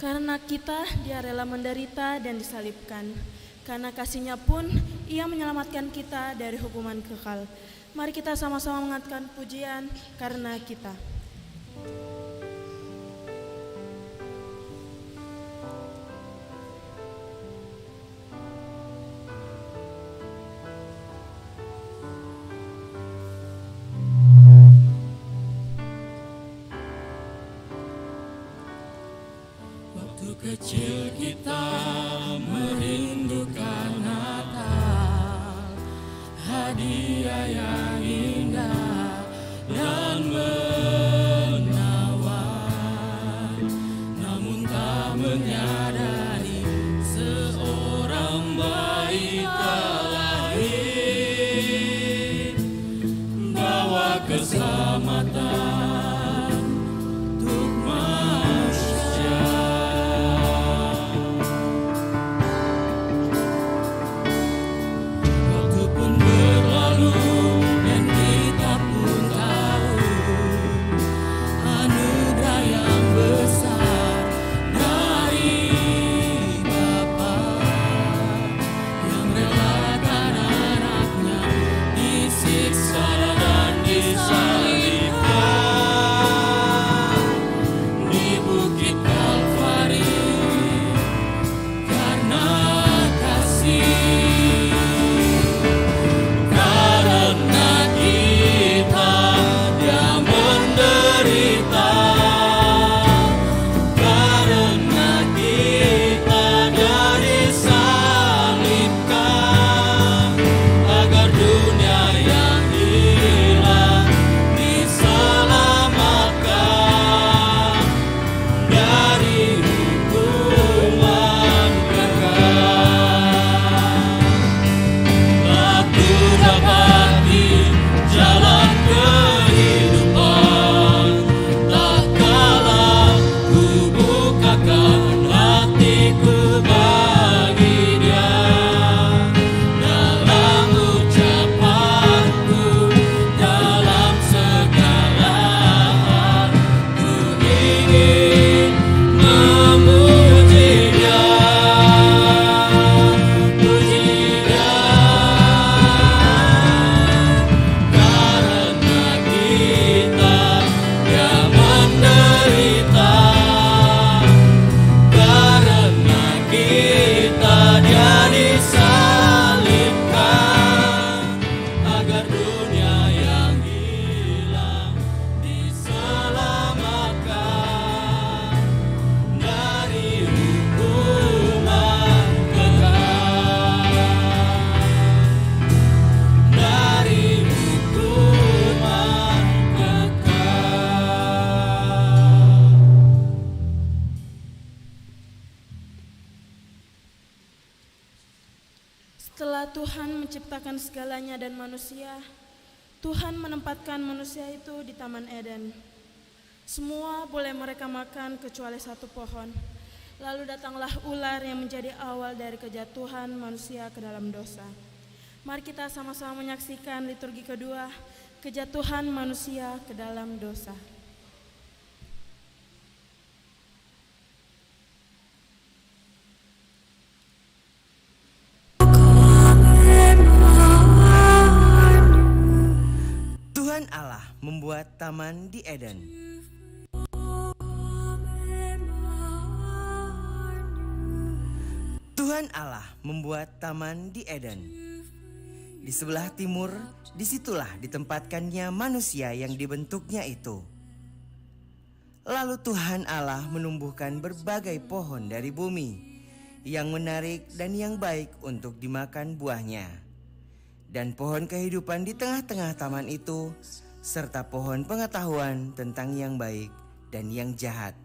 Karena kita, Dia rela menderita dan disalibkan. Karena kasih-Nya pun, Ia menyelamatkan kita dari hukuman kekal. Mari kita sama-sama mengatakan pujian karena kita. Kecil kita merindukan Natal, hadiah yang indah dan menawan. Namun tak menyadari seorang bayi terlahir, bawa keselamatan untuk manusia. Setelah Tuhan menciptakan segalanya dan manusia, Tuhan menempatkan manusia itu di Taman Eden. Semua boleh mereka makan kecuali satu pohon. Lalu datanglah ular yang menjadi awal dari kejatuhan manusia ke dalam dosa. Mari kita sama-sama menyaksikan liturgi kedua, kejatuhan manusia ke dalam dosa. Tuhan Allah membuat taman di Eden. Tuhan Allah membuat taman di Eden. Di sebelah timur, disitulah ditempatkannya manusia yang dibentuknya itu. Lalu Tuhan Allah menumbuhkan berbagai pohon dari bumi, yang menarik dan yang baik untuk dimakan buahnya. Dan pohon kehidupan di tengah-tengah taman itu, serta pohon pengetahuan tentang yang baik dan yang jahat.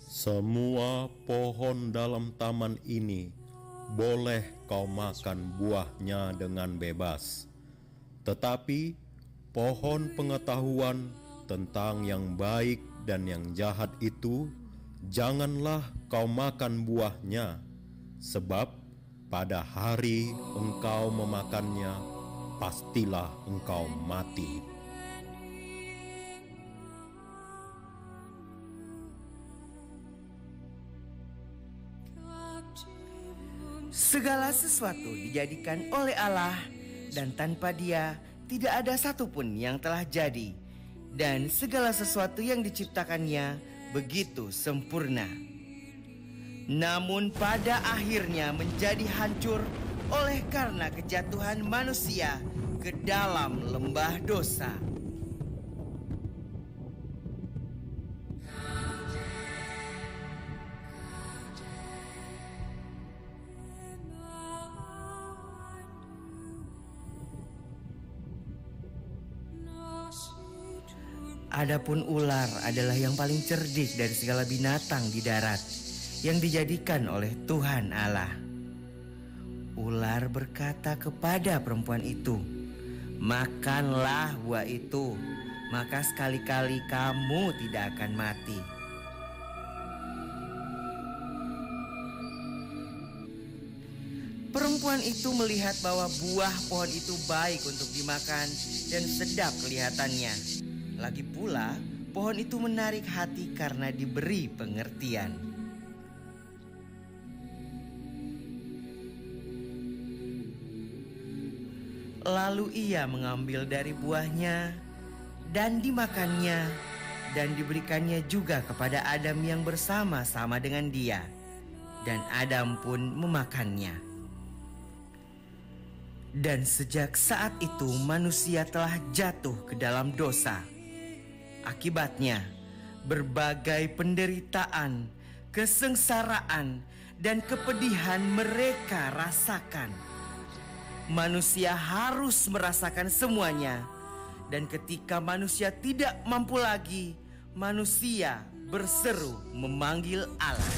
Semua pohon dalam taman ini boleh kau makan buahnya dengan bebas. Tetapi pohon pengetahuan tentang yang baik dan yang jahat itu janganlah kau makan buahnya, sebab pada hari engkau memakannya, pastilah engkau mati. Segala sesuatu dijadikan oleh Allah, dan tanpa Dia tidak ada satupun yang telah jadi, dan segala sesuatu yang diciptakannya begitu sempurna. Namun pada akhirnya menjadi hancur oleh karena kejatuhan manusia ke dalam lembah dosa. Adapun ular adalah yang paling cerdik dari segala binatang di darat yang dijadikan oleh Tuhan Allah. Ular berkata kepada perempuan itu, "Makanlah buah itu, maka sekali-kali kamu tidak akan mati." Perempuan itu melihat bahwa buah pohon itu baik untuk dimakan dan sedap kelihatannya. Lagi pula, pohon itu menarik hati karena diberi pengertian. Lalu ia mengambil dari buahnya dan dimakannya, dan diberikannya juga kepada Adam yang bersama-sama dengan dia, dan Adam pun memakannya. Dan sejak saat itu manusia telah jatuh ke dalam dosa. Akibatnya, berbagai penderitaan, kesengsaraan, dan kepedihan mereka rasakan. Manusia harus merasakan semuanya, dan ketika manusia tidak mampu lagi, manusia berseru memanggil Allah.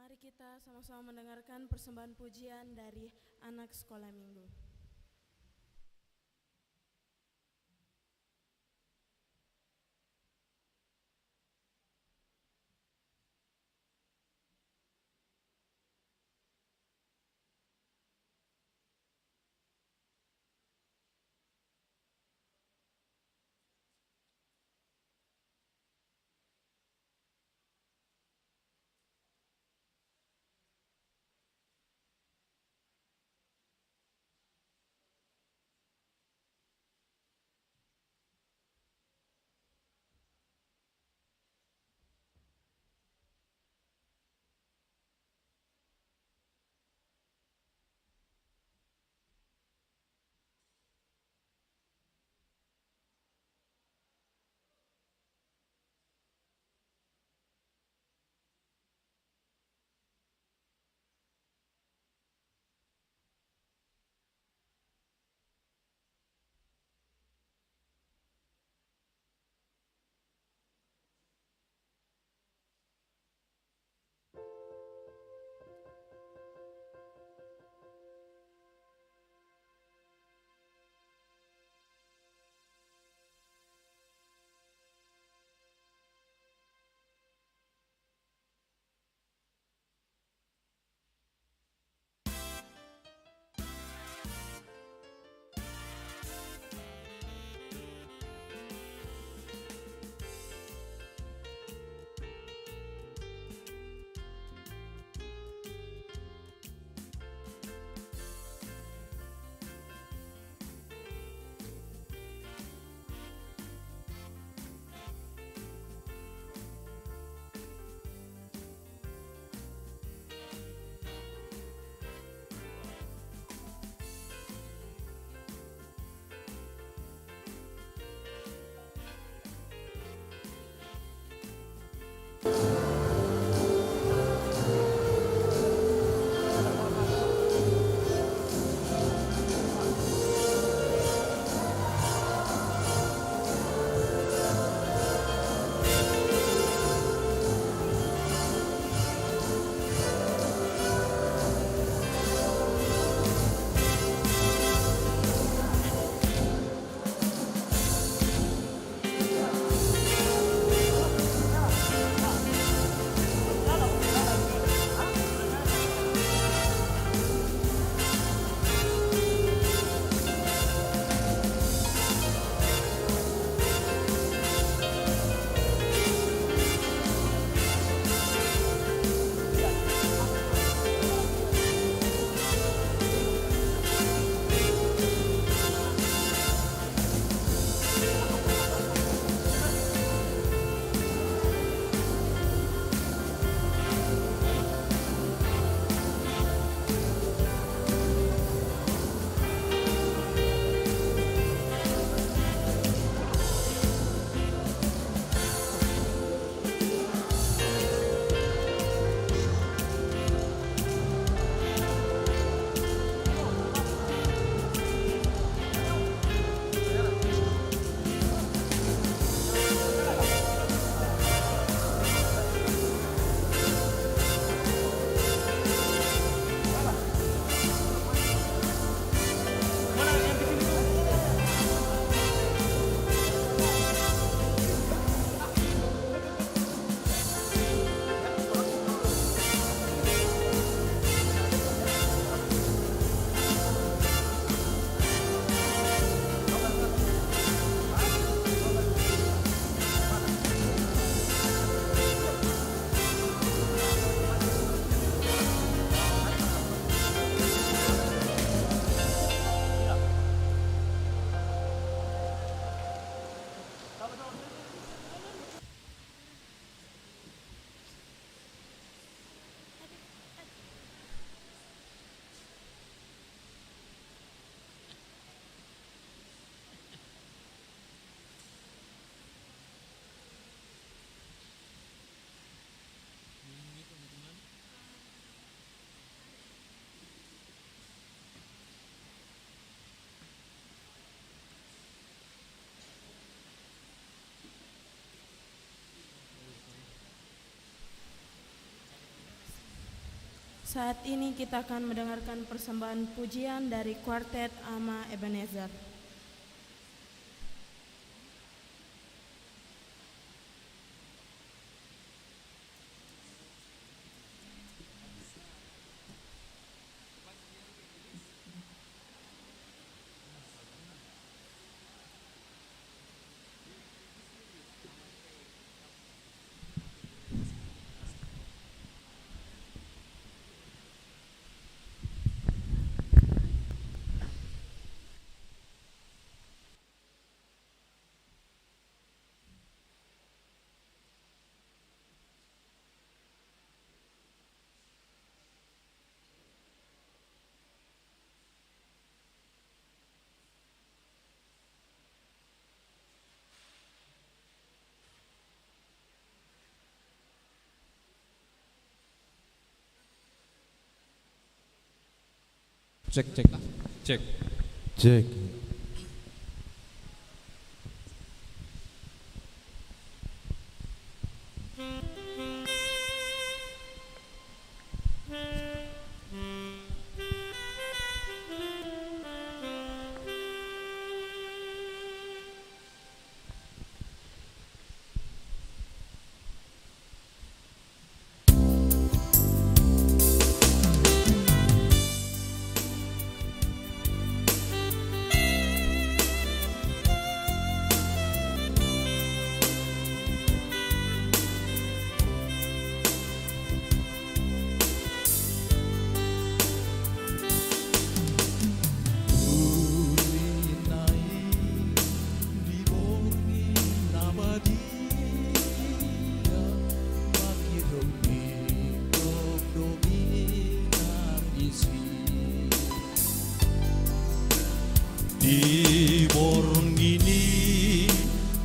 Mari kita sama-sama mendengarkan persembahan pujian dari anak sekolah minggu. Saat ini kita akan mendengarkan persembahan pujian dari kuartet Ama Ebenezer. Cek, cek, cek, cek. Di borong ini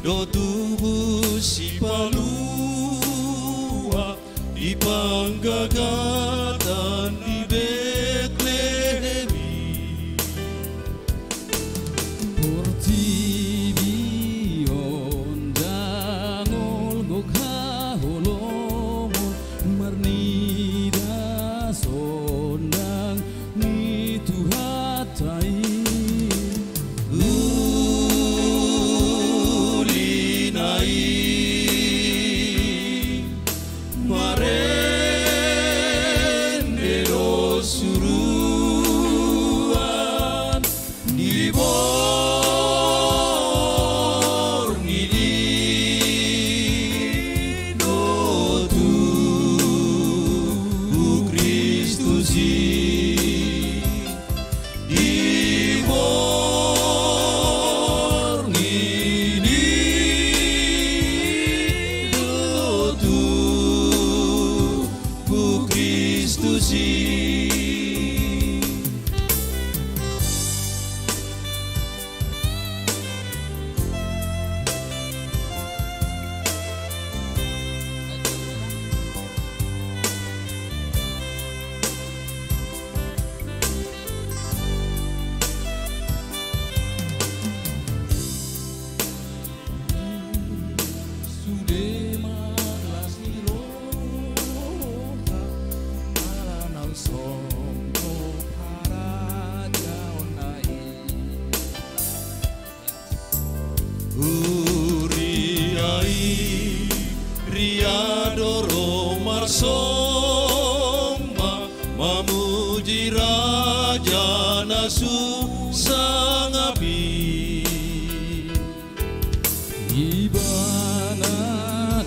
do tubuh si palua di panggagatan di Betlehemi Portibion dangol gokhaholomo marnida sonang ni tuhatai Riadoro marsoma mamuji Raja Nasu sang api Ibana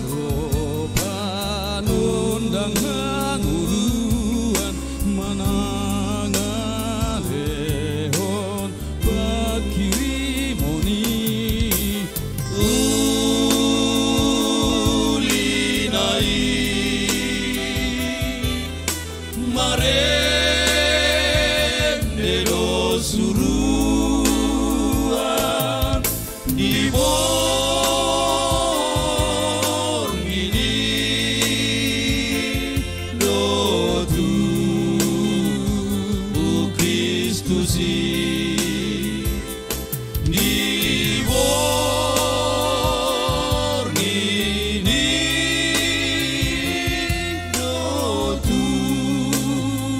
ropa nundang hanguruan manangalehon bakirimoni Marendero suruhan di borong ini do tubuh Kristus di borong ini do tubuh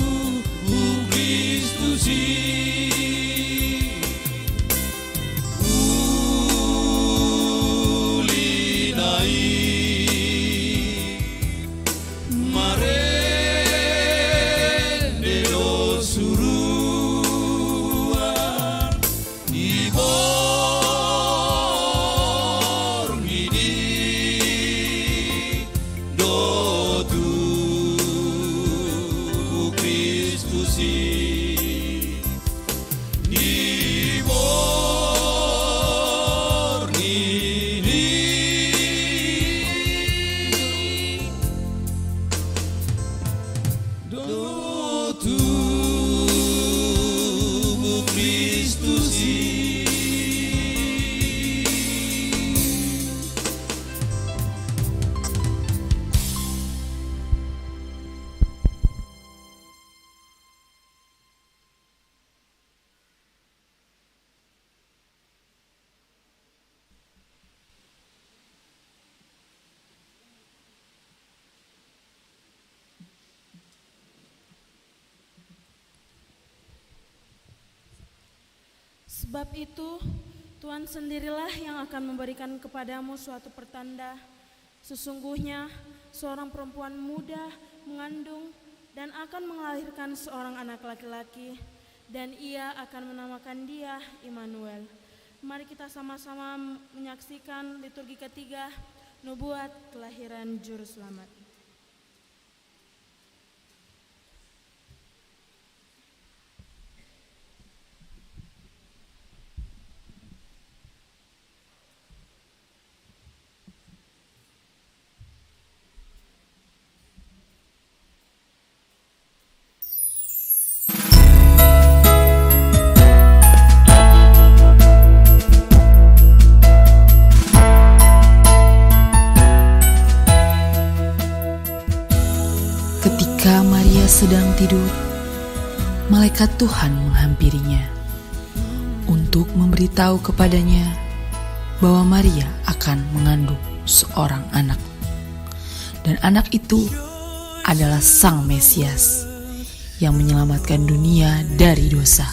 Kristus tubuh Kristus Sebab itu, Tuhan sendirilah yang akan memberikan kepadamu suatu pertanda. Sesungguhnya, seorang perempuan muda mengandung dan akan melahirkan seorang anak laki-laki, dan ia akan menamakan dia Immanuel. Mari kita sama-sama menyaksikan liturgi ketiga, nubuat kelahiran Juru Selamat. Ketika Maria sedang tidur, malaikat Tuhan menghampirinya untuk memberitahu kepadanya bahwa Maria akan mengandung seorang anak. Dan anak itu adalah Sang Mesias yang menyelamatkan dunia dari dosa.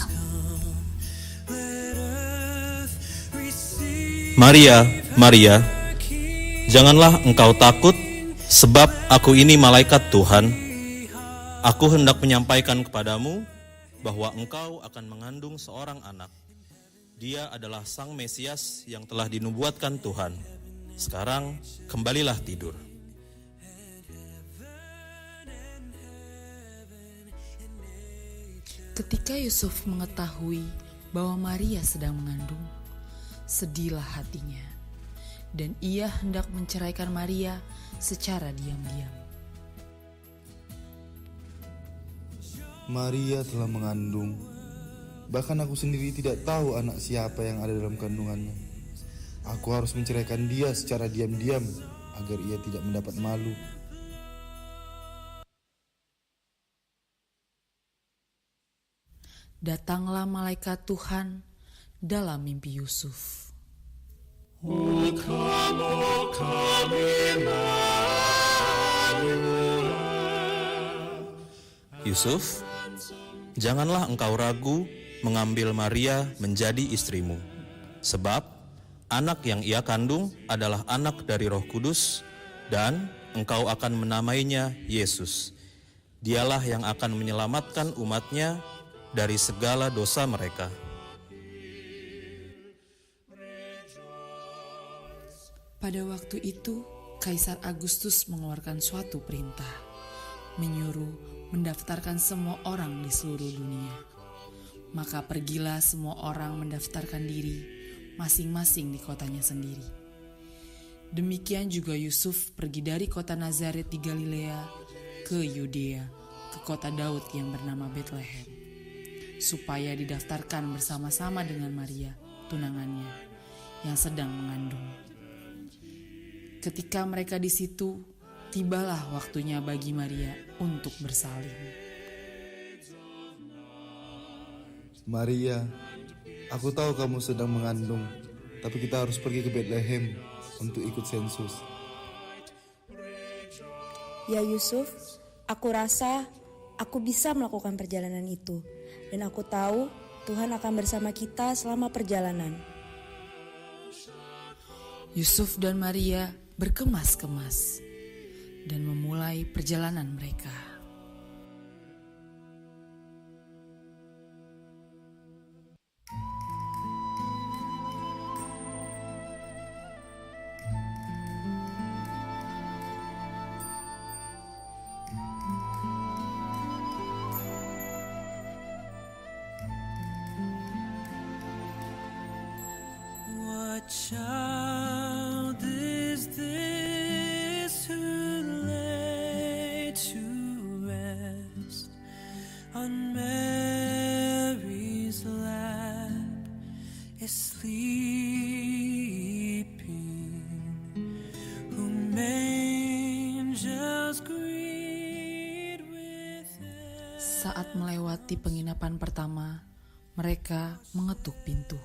Maria, Maria, janganlah engkau takut, sebab aku ini malaikat Tuhan. Aku hendak menyampaikan kepadamu bahwa engkau akan mengandung seorang anak. Dia adalah Sang Mesias yang telah dinubuatkan Tuhan. Sekarang kembalilah tidur. Ketika Yusuf mengetahui bahwa Maria sedang mengandung, sedihlah hatinya, dan ia hendak menceraikan Maria secara diam-diam. Maria telah mengandung, bahkan aku sendiri tidak tahu anak siapa yang ada dalam kandungannya. Aku harus menceraikan dia secara diam-diam agar ia tidak mendapat malu. Datanglah malaikat Tuhan dalam mimpi Yusuf. Yusuf, janganlah engkau ragu mengambil Maria menjadi istrimu, sebab anak yang ia kandung adalah anak dari Roh Kudus, dan engkau akan menamainya Yesus. Dialah yang akan menyelamatkan umatnya dari segala dosa mereka. Pada waktu itu, Kaisar Agustus mengeluarkan suatu perintah, menyuruh mendaftarkan semua orang di seluruh dunia. Maka pergilah semua orang mendaftarkan diri, masing-masing di kotanya sendiri. Demikian juga Yusuf pergi dari kota Nazaret di Galilea ke Yudea, ke kota Daud yang bernama Betlehem, supaya didaftarkan bersama-sama dengan Maria, tunangannya, yang sedang mengandung. Ketika mereka di situ, tibalah waktunya bagi Maria untuk bersalin. Maria, aku tahu kamu sedang mengandung, tapi kita harus pergi ke Betlehem untuk ikut sensus. Ya Yusuf, aku rasa aku bisa melakukan perjalanan itu. Dan aku tahu Tuhan akan bersama kita selama perjalanan. Yusuf dan Maria berkemas-kemas dan memulai perjalanan mereka. on Mary's lap is sleeping, whom angels greet with Saat melewati penginapan pertama, mereka mengetuk pintu.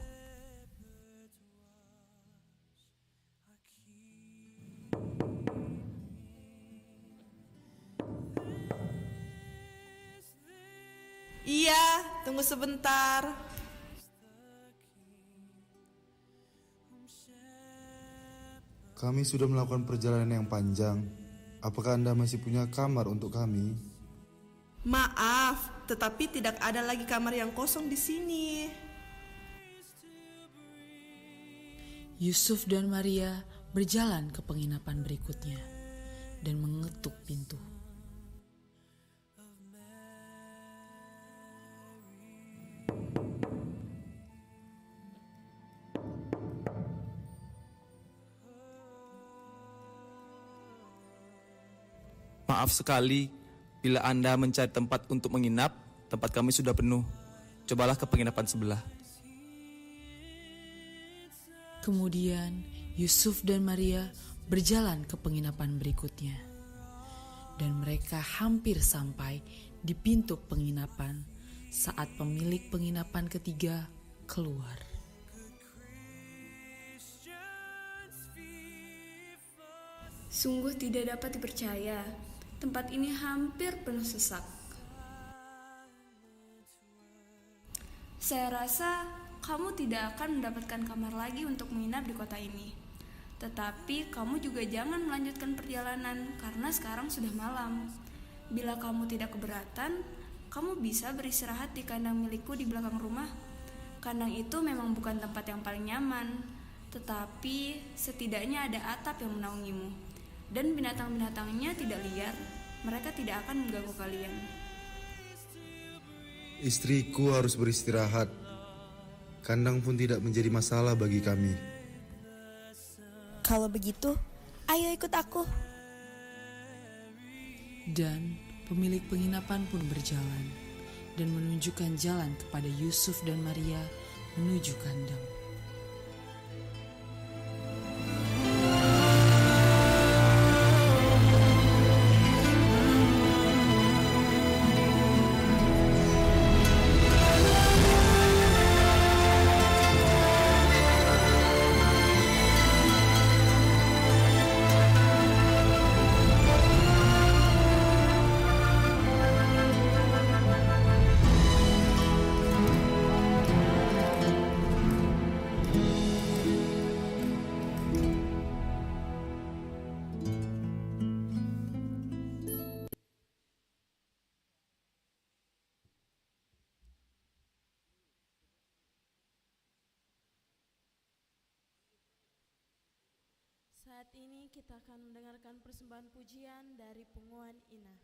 Iya, tunggu sebentar. Kami sudah melakukan perjalanan yang panjang. Apakah Anda masih punya kamar untuk kami? Maaf, tetapi tidak ada lagi kamar yang kosong di sini. Yusuf dan Maria berjalan ke penginapan berikutnya dan mengetuk pintu. Maaf sekali, bila Anda mencari tempat untuk menginap, tempat kami sudah penuh. Cobalah ke penginapan sebelah. Kemudian Yusuf dan Maria berjalan ke penginapan berikutnya. Dan mereka hampir sampai di pintu penginapan saat pemilik penginapan ketiga keluar. Sungguh tidak dapat dipercaya. Tempat ini hampir penuh sesak. Saya rasa kamu tidak akan mendapatkan kamar lagi untuk menginap di kota ini. Tetapi kamu juga jangan melanjutkan perjalanan karena sekarang sudah malam. Bila kamu tidak keberatan, kamu bisa beristirahat di kandang milikku di belakang rumah. Kandang itu memang bukan tempat yang paling nyaman, tetapi setidaknya ada atap yang menaungimu. Dan binatang-binatangnya tidak liar, mereka tidak akan mengganggu kalian. Istriku harus beristirahat. Kandang pun tidak menjadi masalah bagi kami. Kalau begitu, ayo ikut aku. Dan pemilik penginapan pun berjalan dan menunjukkan jalan kepada Yusuf dan Maria menuju kandang. Saat ini kita akan mendengarkan persembahan pujian dari Punguan Ina.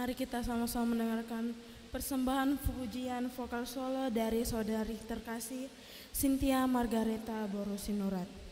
Mari kita sama-sama mendengarkan persembahan pujian vokal solo dari saudari terkasih Cynthia Margareta Borusinurat.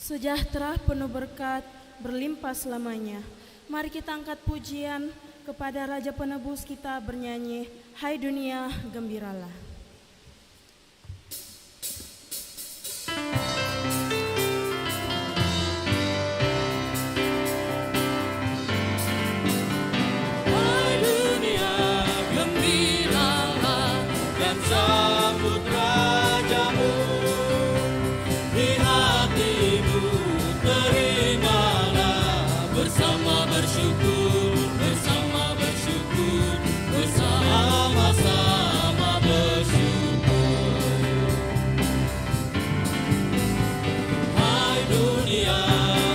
sejahtera penuh berkat, berlimpah selamanya. Mari kita angkat pujian kepada Raja Penebus kita bernyanyi, Hai dunia, gembiralah. Hai dunia, gembiralah dan sambut rajamu. Di hatimu terimalah bersama bersyukur, bersama-sama bersyukur. Hai dunia,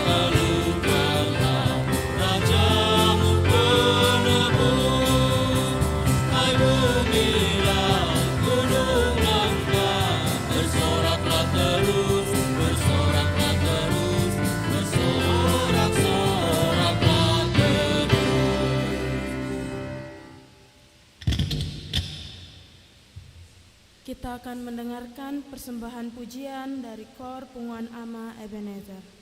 alukanlah rajamu penebus. Hai bumilah gunung langkah, bersoraklah terus, bersorak-soraklah terus. Kita akan mendengarkan persembahan pujian dari Kor Punguan Ama Ebenezer.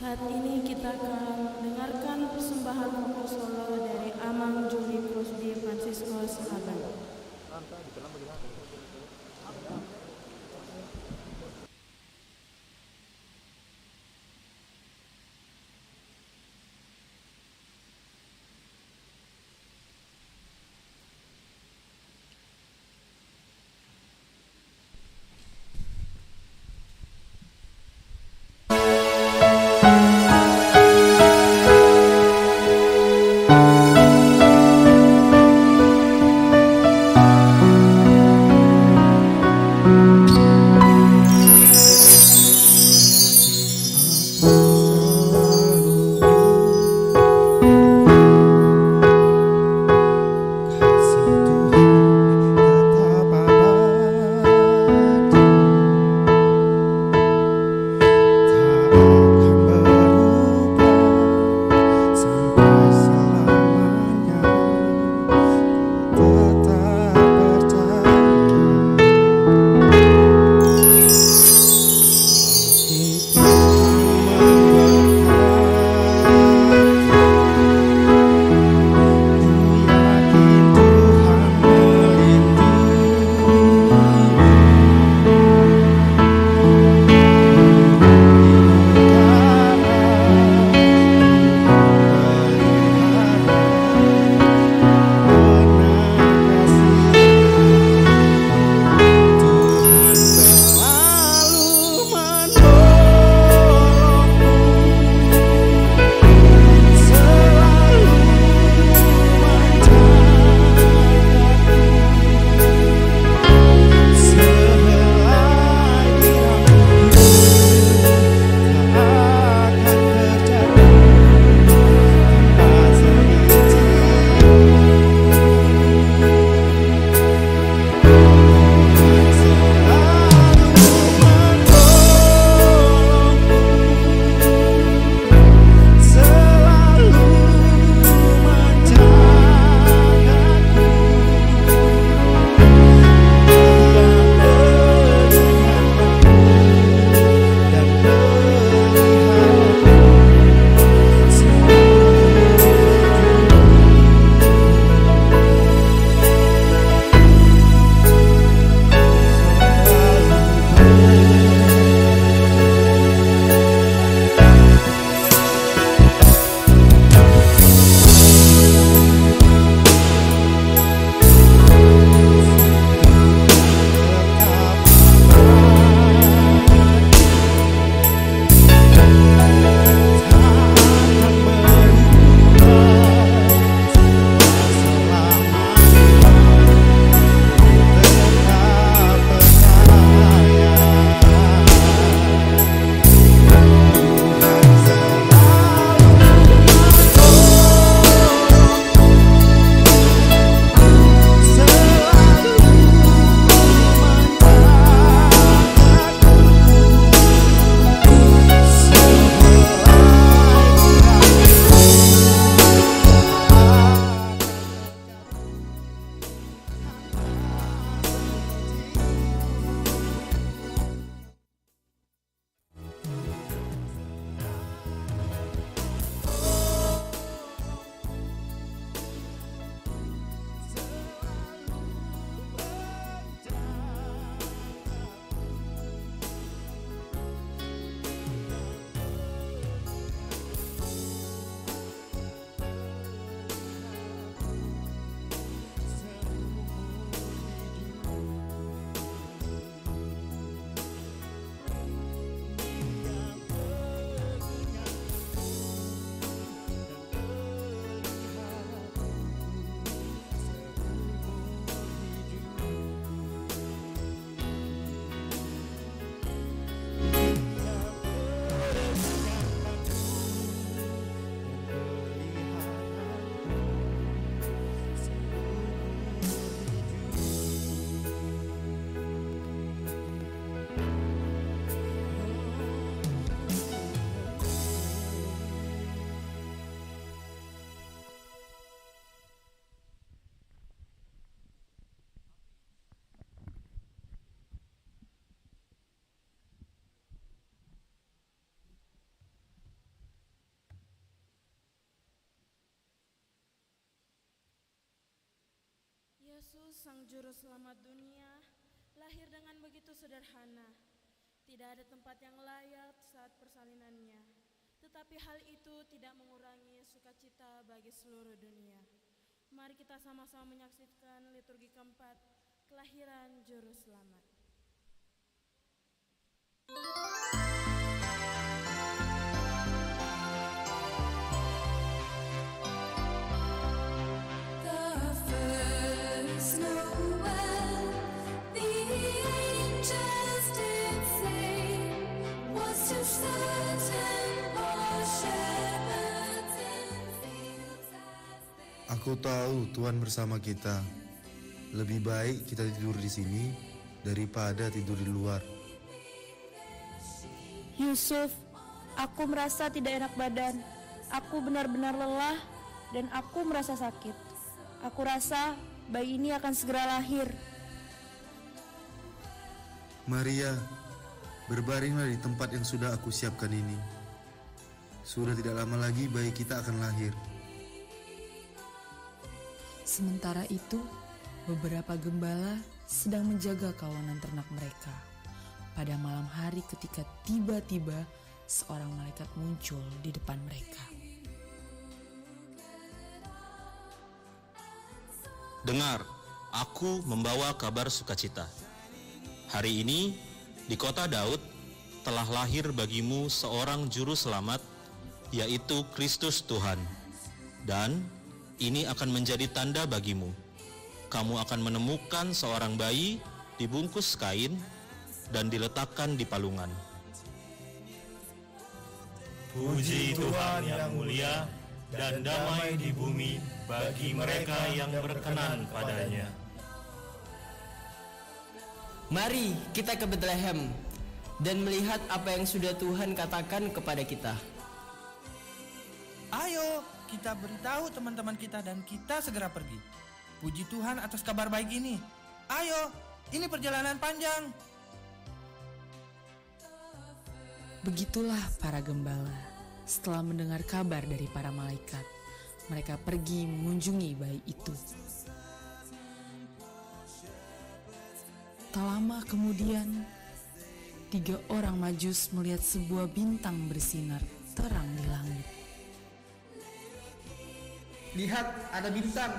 Saat ini kita akan dengarkan persembahan vokal solo dari Amang Juli Crosby Francisco Sahabat. Yesus, Sang Juru Selamat dunia, lahir dengan begitu sederhana. Tidak ada tempat yang layak saat persalinannya, tetapi hal itu tidak mengurangi sukacita bagi seluruh dunia. Mari kita sama-sama menyaksikan liturgi keempat, kelahiran Juru Selamat. Aku tahu Tuhan bersama kita. Lebih baik kita tidur di sini daripada tidur di luar. Yusuf, aku merasa tidak enak badan. Aku benar-benar lelah dan aku merasa sakit. Aku rasa bayi ini akan segera lahir. Maria, berbaringlah di tempat yang sudah aku siapkan ini. Sudah tidak lama lagi bayi kita akan lahir. Sementara itu, beberapa gembala sedang menjaga kawanan ternak mereka. Pada malam hari ketika tiba-tiba seorang malaikat muncul di depan mereka. Dengar, aku membawa kabar sukacita. Hari ini di kota Daud telah lahir bagimu seorang juru selamat, yaitu Kristus Tuhan. Dan ini akan menjadi tanda bagimu. Kamu akan menemukan seorang bayi dibungkus kain dan diletakkan di palungan. Puji Tuhan yang mulia dan damai di bumi bagi mereka yang berkenan padanya. Mari kita ke Bethlehem dan melihat apa yang sudah Tuhan katakan kepada kita. Ayo, kita beritahu teman-teman kita dan kita segera pergi. Puji Tuhan atas kabar baik ini. Ayo, ini perjalanan panjang. Begitulah para gembala. Setelah mendengar kabar dari para malaikat, mereka pergi mengunjungi bayi itu. Tak lama kemudian, 3 orang Majus melihat sebuah bintang bersinar terang di langit. Lihat, ada bintang.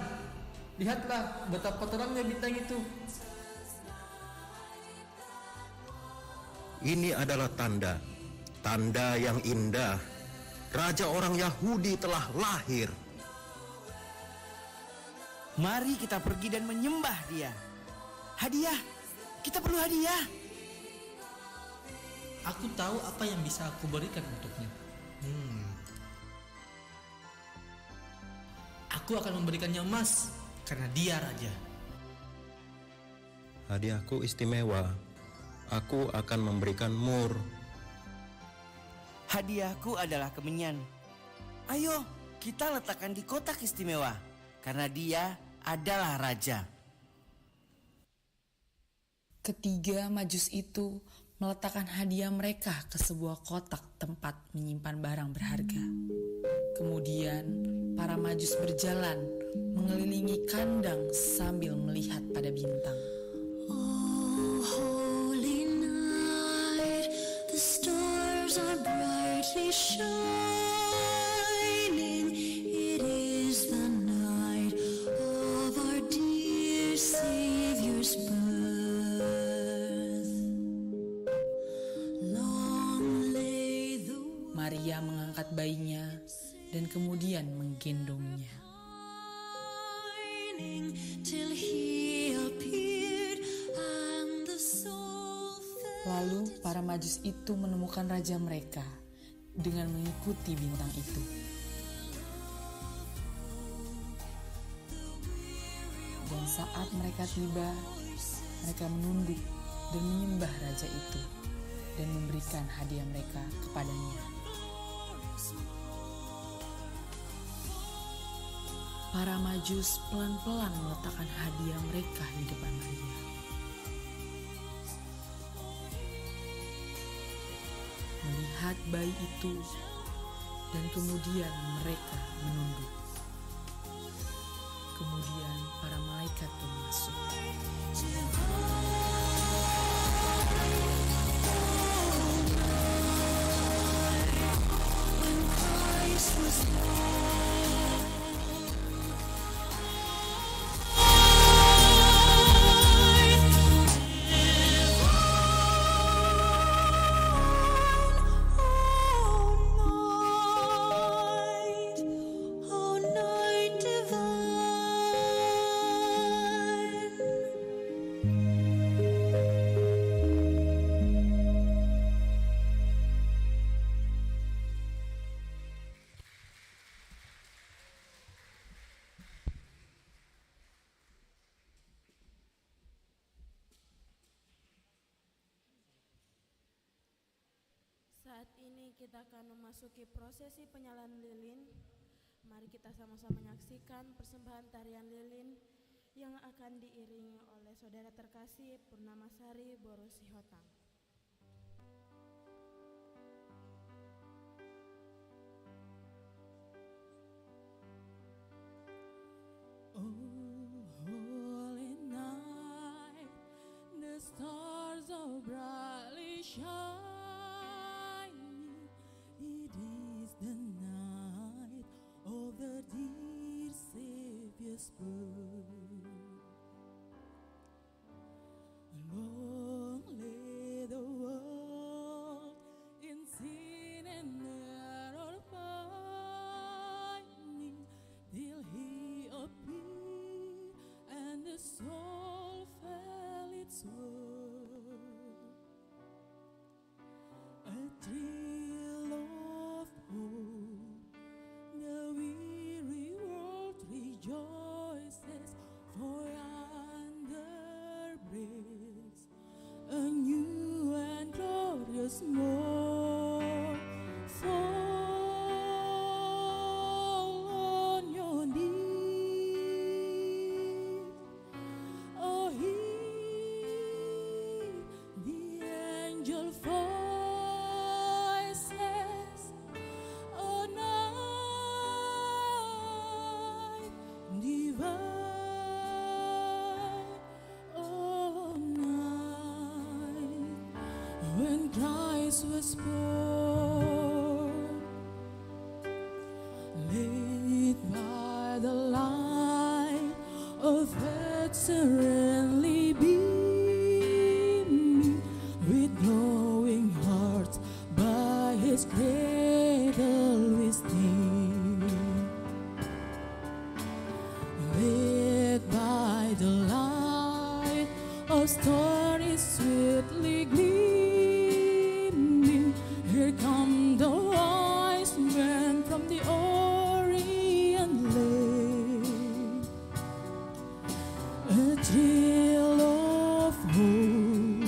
Lihatlah betapa terangnya bintang itu. Ini adalah tanda yang indah. Raja orang Yahudi telah lahir. Mari kita pergi dan menyembah dia. Hadiah, kita perlu hadiah. Aku tahu apa yang bisa aku berikan untuknya. Aku akan memberikannya emas karena dia raja. Hadiahku istimewa. Aku akan memberikan mur. Hadiahku adalah kemenyan. Ayo, kita letakkan di kotak istimewa, karena dia adalah raja. Ketiga Majus itu meletakkan hadiah mereka ke sebuah kotak tempat menyimpan barang berharga. Kemudian para Majus berjalan mengelilingi kandang sambil melihat pada bintang. Oh, holy night, the stars are brightly shining. It is the night of our dear Savior's birth. Long lay the Maria mengangkat bayinya dan kemudian menggendongnya. till he appeared and the soul fell. Lalu para Majus itu menemukan raja mereka dengan mengikuti bintang itu. Dan saat mereka tiba, mereka menunduk dan menyembah raja itu dan memberikan hadiah mereka kepadanya. Para Majus pelan-pelan meletakkan hadiah mereka di depan Maria. Melihat bayi itu, dan kemudian mereka menunduk. Kemudian para malaikat pun Saat ini kita akan memasuki prosesi penyalaan lilin. Mari kita sama-sama menyaksikan persembahan tarian lilin yang akan diiringi oleh saudara terkasih Purnamasari Boro Sihotang. Holy night, the stars are brightly shining. It is the night of the dear Savior's birth. Long lay the world in sin and error pining, till He appeared and the soul felt its worth. A thrill of hope, the weary world rejoices, for yonder breaks a new and glorious morn. Fall on your knees, oh hear the angel voices, oh night divine, oh night when Christ was born, lit by the light of earth serenely beaming, with glowing hearts by His cradle we stand, lit by the light of stories sweetly gleaming. Here come the wise men from the Orient land. A thrill of hope,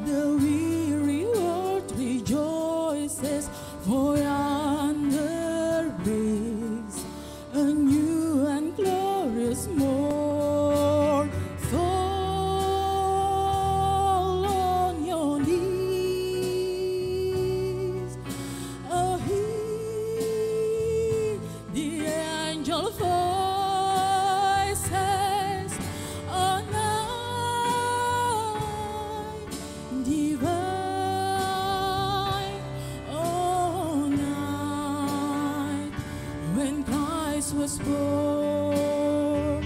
the weary world rejoices, for yonder breaks a new and glorious morn. Fall on your knees, oh hear the angel voices, oh night divine, oh night when Christ was born.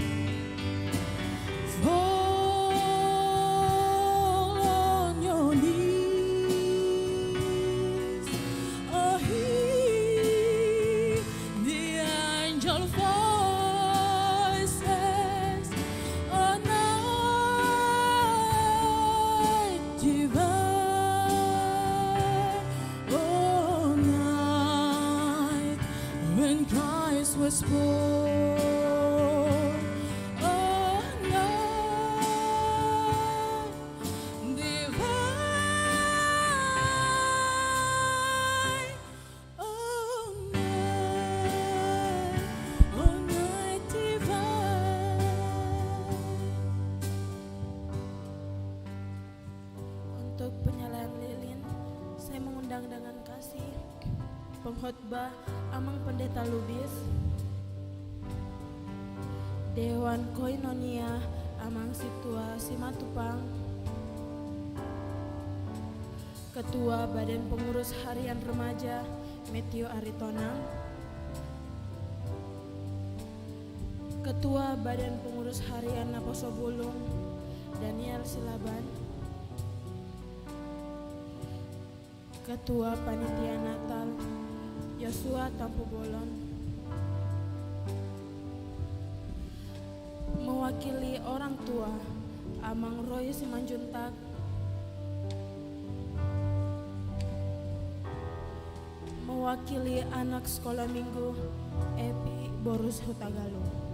Fall on your knees, oh hear the angel voices, oh night divine, oh night when Christ was born. Oh night divine, oh night divine. Untuk penyalaan lilin, saya mengundang dengan kasih pengkhotbah Amang Pendeta Lubis, Dewan Koinonia Amang Situa Simatupang, Ketua Badan Pengurus Harian Remaja Metio Aritonang, Ketua Badan Pengurus Harian Naposo Bulung Daniel Silaban, Ketua Panitia Natal Yosua Tampu Bolon, mewakili orang tua Amang Roy Simanjuntak, mewakili anak sekolah minggu Epi Borus Hutagalung.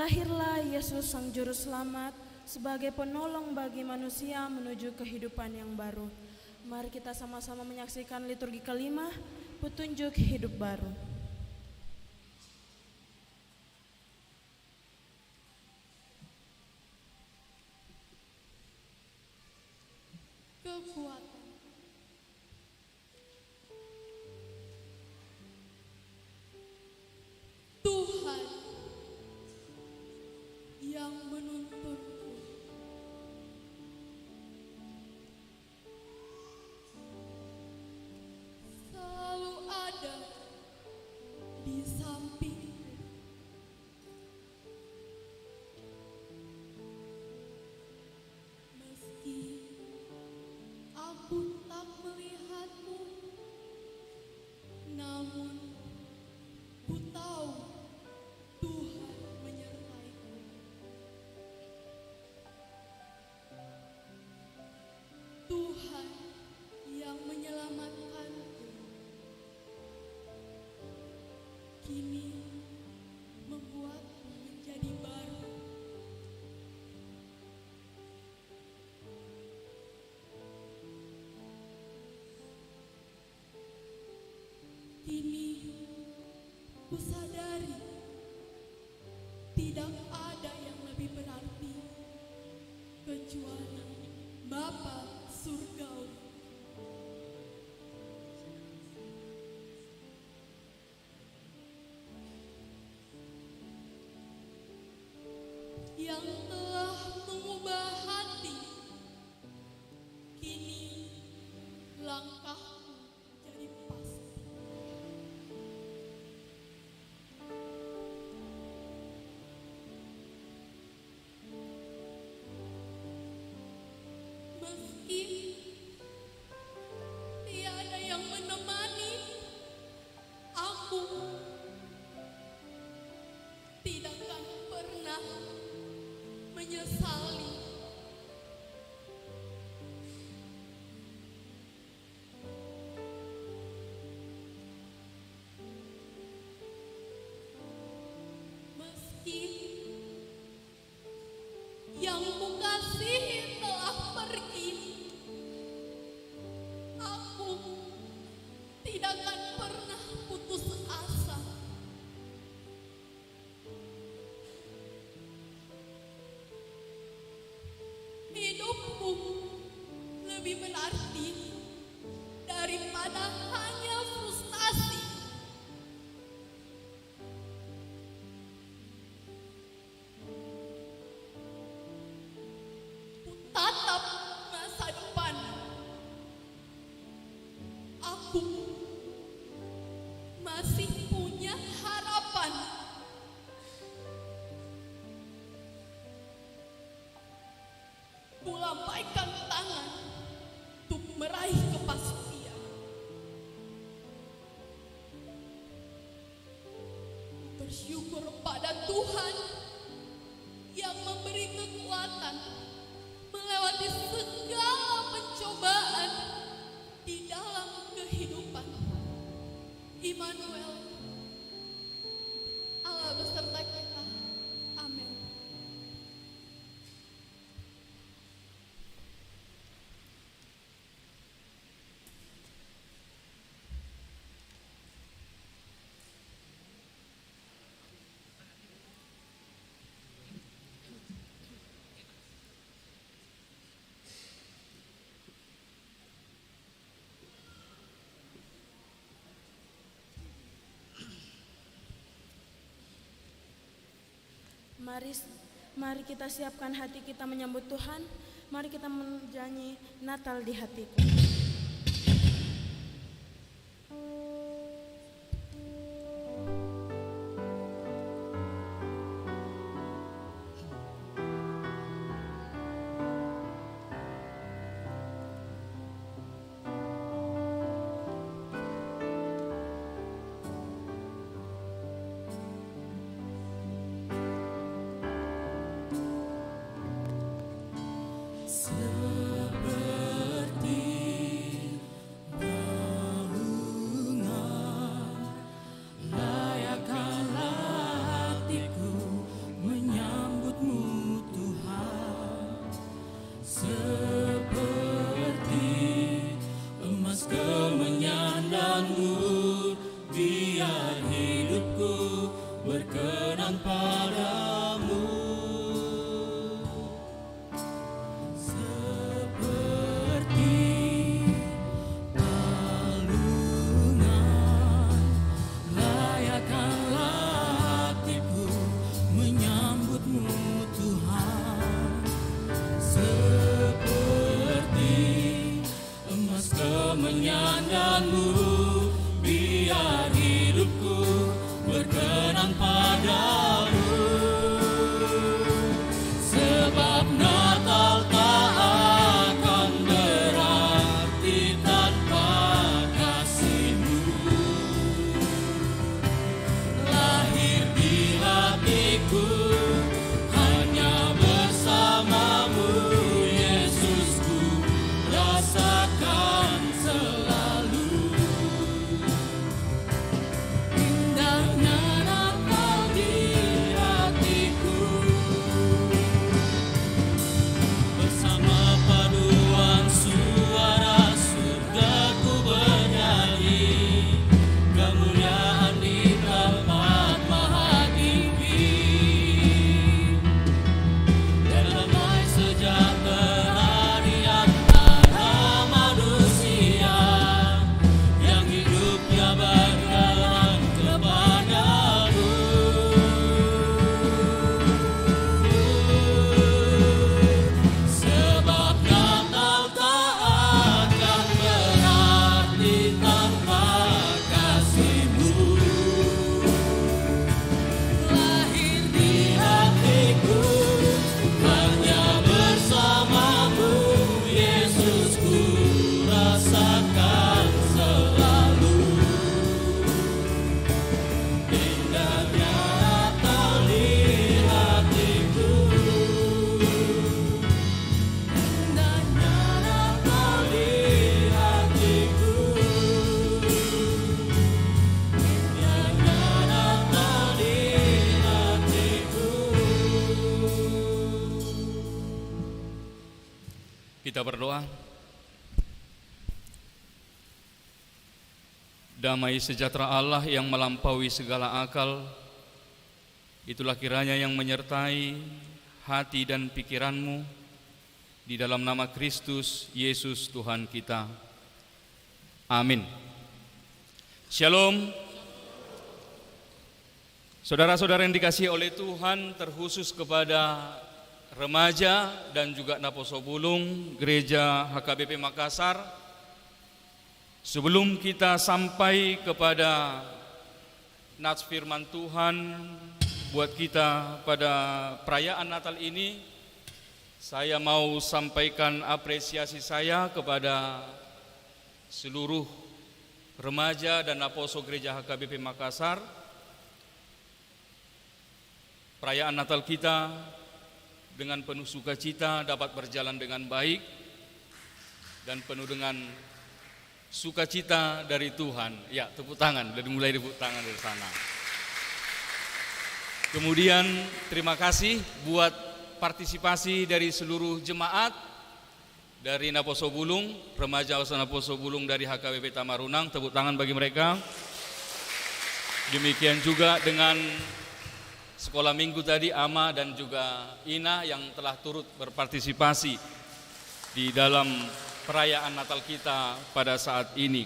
Lahirlah Yesus Sang Juru Selamat sebagai penolong bagi manusia menuju kehidupan yang baru. Mari kita sama-sama menyaksikan liturgi kelima, petunjuk hidup baru. Kekuatan. Tuhan yang menuntunku. Selalu ada di sampingku. Meski aku tak melihatmu, namun ku tahu Tuhan menyertaiku. Tuhan yang menyelamatkanku kini membuatku menjadi baru. Kini ku sadari tidak ada yang lebih berarti kecuali Bapa Surgawi. Yang telah mengubah hati, kini langkahku jadi pasti. Meski tiada yang menemani, aku tidak akan pernah menyesali. Meski yang kukasihi telah pergi, aku tidak akan pernah putus asa. Hidupku lebih berarti daripada hanya frustasi. Ku tatap masa depan. Aku masih punya harapan. Ku lambaikan tangan untuk meraih kepastian. Bersyukur pada Tuhan yang memberi kekuatan melewati segala pencobaan di dalam kehidupan. Immanuel, Allah beserta kita. Amin. Mari kita siapkan hati kita menyambut Tuhan. Mari kita menyanyi Natal di hatiku. Seperti hidupku berkenan padamu. Seperti palungan layakkanlah hatiku menyambutmu Tuhan. Seperti emas kemenyanganmu, biar hidupku berkenan padamu. Sebab Natal tak akan berarti tanpa kasih-Mu. Lahir di hatiku hanya bersama-Mu, Yesusku rasakan selalu. Indahnya Natal di hatiku, bersama paduan suara surgaku bernyanyi, kemuliaan di tempat Mahadipi, dan damai sejahtera di antara manusia yang hidupnya berkenan kepadamu. Sebab Natal tak akan berarti tanpa kasih-Mu. Lahir di hatiku hanya bersama-Mu, Yesusku rasakan selalu. Indahnya Natal di hatiku, indahnya Natal di hatiku, indahnya Natal di hatiku. Kita berdoa. Damai sejahtera Allah yang melampaui segala akal, itulah kiranya yang menyertai hati dan pikiranmu, di dalam nama Kristus Yesus Tuhan kita. Amin. Shalom. Saudara-saudara yang dikasihi oleh Tuhan, terkhusus kepada remaja dan juga Naposobulung Gereja HKBP Makassar, sebelum kita sampai kepada nats firman Tuhan buat kita pada perayaan Natal ini, saya mau sampaikan apresiasi saya kepada seluruh remaja dan Naposo Gereja HKBP Makassar. Perayaan Natal kita dengan penuh sukacita dapat berjalan dengan baik dan penuh dengan sukacita dari Tuhan. Ya, tepuk tangan, mulai tepuk tangan dari sana. Kemudian terima kasih buat partisipasi dari seluruh jemaat dari Naposobulung, remaja Naposobulung dari HKBP Tamarunang, tepuk tangan bagi mereka. Demikian juga dengan sekolah minggu tadi, Ama dan juga Ina yang telah turut berpartisipasi di dalam perayaan Natal kita pada saat ini.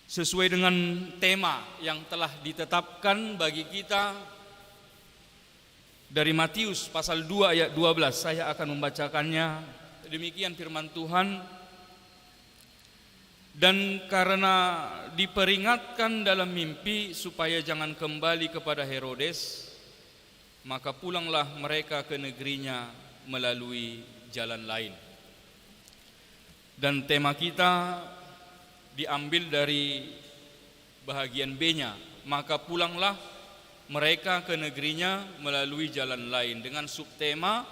Sesuai dengan tema yang telah ditetapkan bagi kita dari Matius pasal 2 ayat 12, saya akan membacakannya. Demikian firman Tuhan. Dan karena diperingatkan dalam mimpi supaya jangan kembali kepada Herodes, maka pulanglah mereka ke negerinya melalui jalan lain. Dan tema kita diambil dari bahagian B-nya, maka pulanglah mereka ke negerinya melalui jalan lain, dengan subtema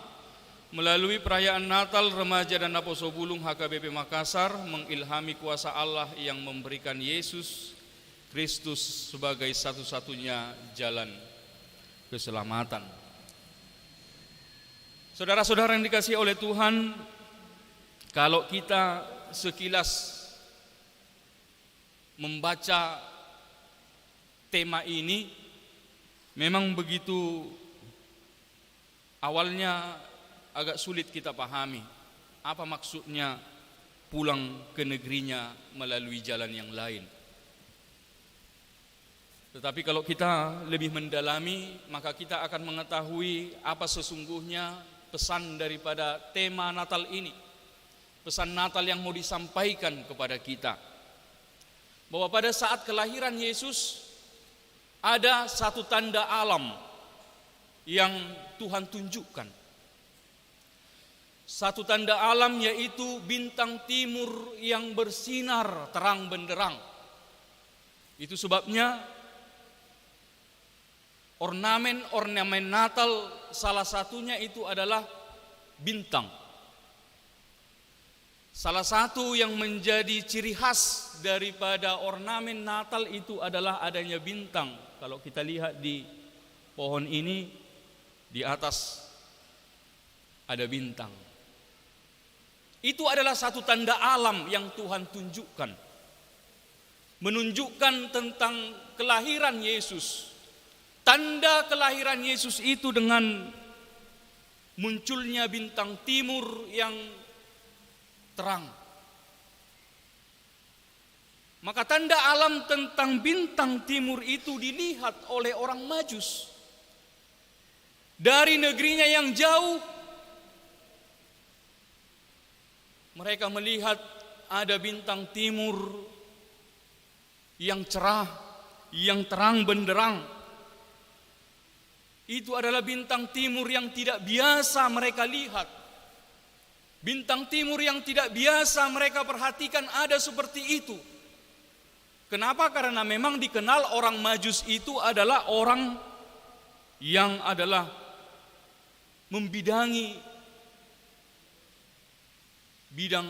melalui perayaan Natal remaja dan Naposobulung HKBP Makassar mengilhami kuasa Allah yang memberikan Yesus Kristus sebagai satu-satunya jalan keselamatan. Saudara-saudara yang dikasihi oleh Tuhan, kalau kita sekilas membaca tema ini memang begitu awalnya agak sulit kita pahami. Apa maksudnya pulang ke negerinya melalui jalan yang lain? Tetapi kalau kita lebih mendalami, maka kita akan mengetahui apa sesungguhnya pesan daripada tema Natal ini. Pesan Natal yang mau disampaikan kepada kita. Bahwa pada saat kelahiran Yesus ada satu tanda alam yang Tuhan tunjukkan. Satu tanda alam yaitu bintang timur yang bersinar terang benderang. Itu sebabnya ornamen Natal salah satunya itu adalah bintang. Salah satu yang menjadi ciri khas daripada ornamen Natal itu adalah adanya bintang. Kalau kita lihat di pohon ini, di atas ada bintang. Itu adalah satu tanda alam yang Tuhan tunjukkan. Menunjukkan tentang kelahiran Yesus. Tanda kelahiran Yesus itu dengan munculnya bintang timur yang terang. Maka tanda alam tentang bintang timur itu dilihat oleh orang Majus. Dari negerinya yang jauh, mereka melihat ada bintang timur yang cerah, yang terang benderang. Itu adalah bintang timur yang tidak biasa mereka lihat. Bintang timur yang tidak biasa mereka perhatikan ada seperti itu. Kenapa? Karena memang dikenal orang Majus itu adalah orang yang adalah membidangi bidang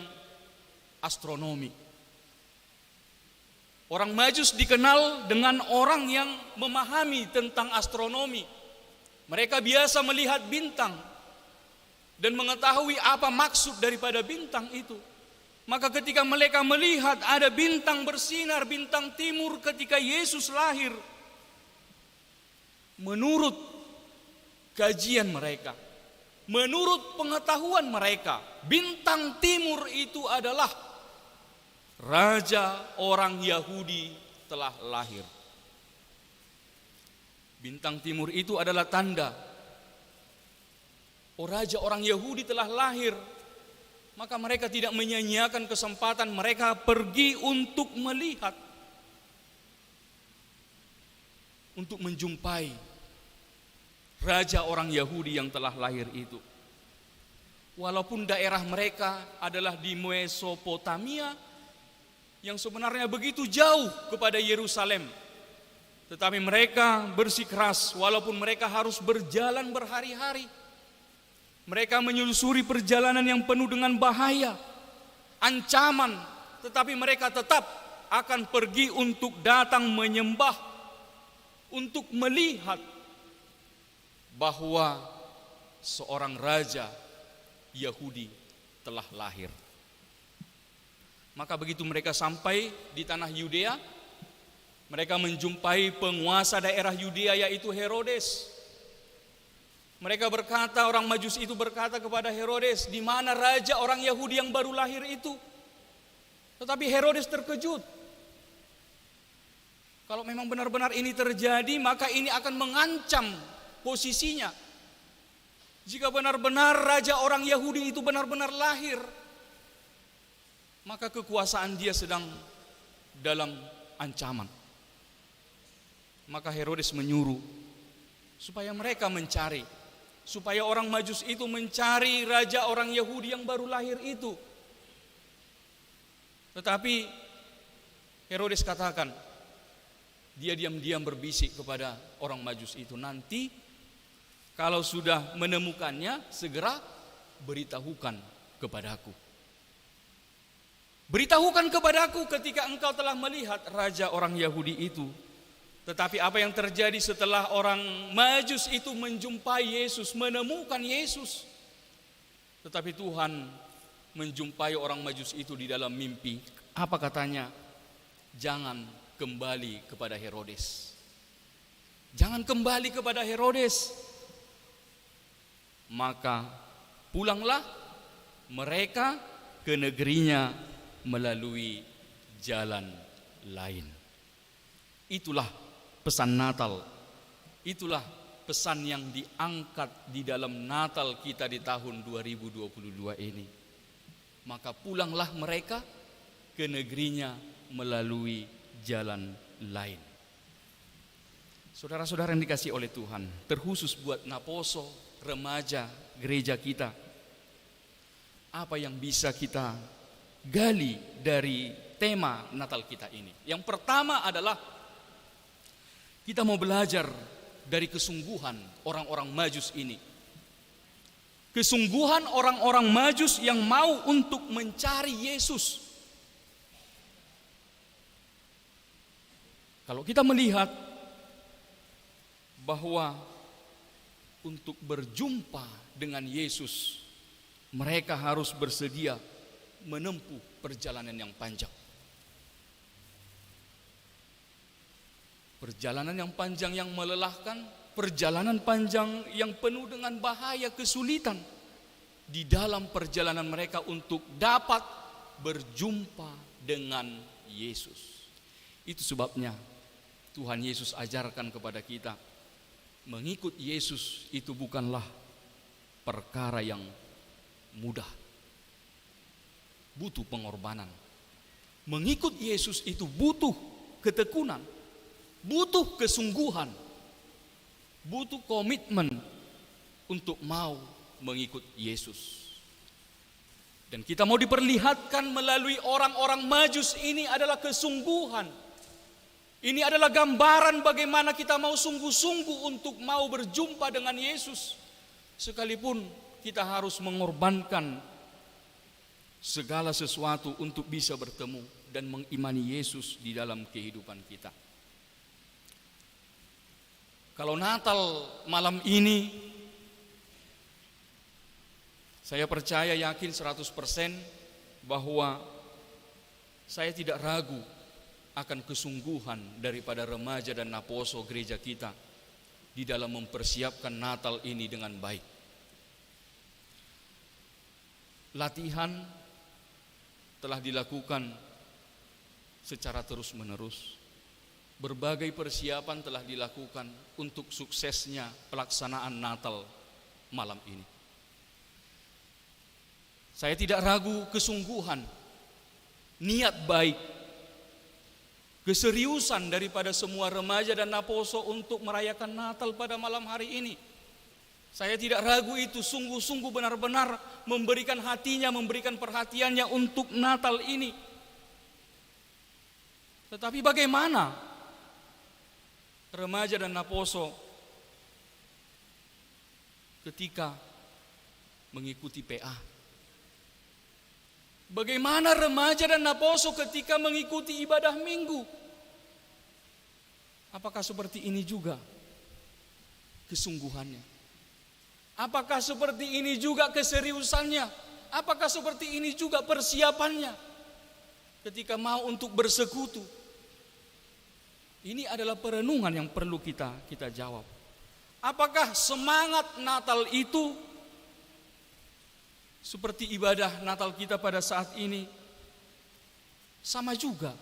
astronomi. Orang Majus dikenal dengan orang yang memahami tentang astronomi. Mereka biasa melihat bintang dan mengetahui apa maksud daripada bintang itu. Maka ketika mereka melihat ada bintang bersinar, bintang timur ketika Yesus lahir, menurut kajian mereka, menurut pengetahuan mereka, bintang timur itu adalah raja orang Yahudi telah lahir. Bintang timur itu adalah tanda raja orang Yahudi telah lahir. Maka mereka tidak menyia-nyiakan kesempatan, mereka pergi untuk melihat, untuk menjumpai raja orang Yahudi yang telah lahir itu. Walaupun daerah mereka adalah di Mesopotamia yang sebenarnya begitu jauh kepada Yerusalem, tetapi mereka bersikeras walaupun mereka harus berjalan berhari-hari. Mereka menyusuri perjalanan yang penuh dengan bahaya, ancaman, tetapi mereka tetap akan pergi untuk datang menyembah, untuk melihat bahwa seorang raja Yahudi telah lahir. Maka begitu mereka sampai di tanah Yudea, mereka menjumpai penguasa daerah Yudea yaitu Herodes. Mereka berkata, orang Majus itu berkata kepada Herodes, di mana raja orang Yahudi yang baru lahir itu? Tetapi Herodes terkejut. Kalau memang benar-benar ini terjadi, maka ini akan mengancam posisinya. Jika benar-benar raja orang Yahudi itu benar-benar lahir, maka kekuasaan dia sedang dalam ancaman. Maka Herodes menyuruh supaya mereka mencari, supaya orang Majus itu mencari raja orang Yahudi yang baru lahir itu. Tetapi Herodes katakan, dia diam-diam berbisik kepada orang Majus itu, nanti kalau sudah menemukannya segera beritahukan kepadaku. Beritahukan kepadaku ketika engkau telah melihat raja orang Yahudi itu. Tetapi apa yang terjadi setelah orang Majus itu menjumpai Yesus, menemukan Yesus? Tetapi Tuhan menjumpai orang Majus itu di dalam mimpi. Apa katanya? Jangan kembali kepada Herodes. Jangan kembali kepada Herodes. Maka pulanglah mereka ke negerinya melalui jalan lain. Itulah pesan Natal. Itulah pesan yang diangkat di dalam Natal kita di tahun 2022 ini. Maka pulanglah mereka ke negerinya melalui jalan lain. Saudara-saudara yang dikasihi oleh Tuhan, terkhusus buat Naposo, remaja, gereja kita, apa yang bisa kita gali dari tema Natal kita ini? Yang pertama adalah kita mau belajar dari kesungguhan orang-orang Majus ini. Kesungguhan orang-orang Majus yang mau untuk mencari Yesus. Kalau kita melihat bahwa untuk berjumpa dengan Yesus, mereka harus bersedia menempuh perjalanan yang panjang. Perjalanan yang panjang yang melelahkan, perjalanan panjang yang penuh dengan bahaya, kesulitan. Di dalam perjalanan mereka untuk dapat berjumpa dengan Yesus. Itu sebabnya Tuhan Yesus ajarkan kepada kita, mengikut Yesus itu bukanlah perkara yang mudah. Butuh pengorbanan. Mengikut Yesus itu butuh ketekunan, butuh kesungguhan, butuh komitmen untuk mau mengikut Yesus. Dan kita mau diperlihatkan melalui orang-orang Majus ini adalah kesungguhan. Ini adalah gambaran bagaimana kita mau sungguh-sungguh untuk mau berjumpa dengan Yesus. Sekalipun kita harus mengorbankan segala sesuatu untuk bisa bertemu dan mengimani Yesus di dalam kehidupan kita. Kalau Natal malam ini, saya percaya yakin 100% bahwa saya tidak ragu akan kesungguhan daripada remaja dan Naposo gereja kita di dalam mempersiapkan Natal ini dengan baik. Latihan telah dilakukan secara terus-menerus. Berbagai persiapan telah dilakukan untuk suksesnya pelaksanaan Natal malam ini. Saya tidak ragu kesungguhan, niat baik, keseriusan daripada semua remaja dan Naposo untuk merayakan Natal pada malam hari ini. Saya tidak ragu itu sungguh-sungguh benar-benar memberikan hatinya, memberikan perhatiannya untuk Natal ini. Tetapi bagaimana remaja dan Naposo ketika mengikuti PA? Bagaimana remaja dan Naposo ketika mengikuti ibadah minggu? Apakah seperti ini juga kesungguhannya? Apakah seperti ini juga keseriusannya? Apakah seperti ini juga persiapannya ketika mau untuk bersekutu? Ini adalah perenungan yang perlu kita jawab. Apakah semangat Natal itu seperti ibadah Natal kita pada saat ini sama juga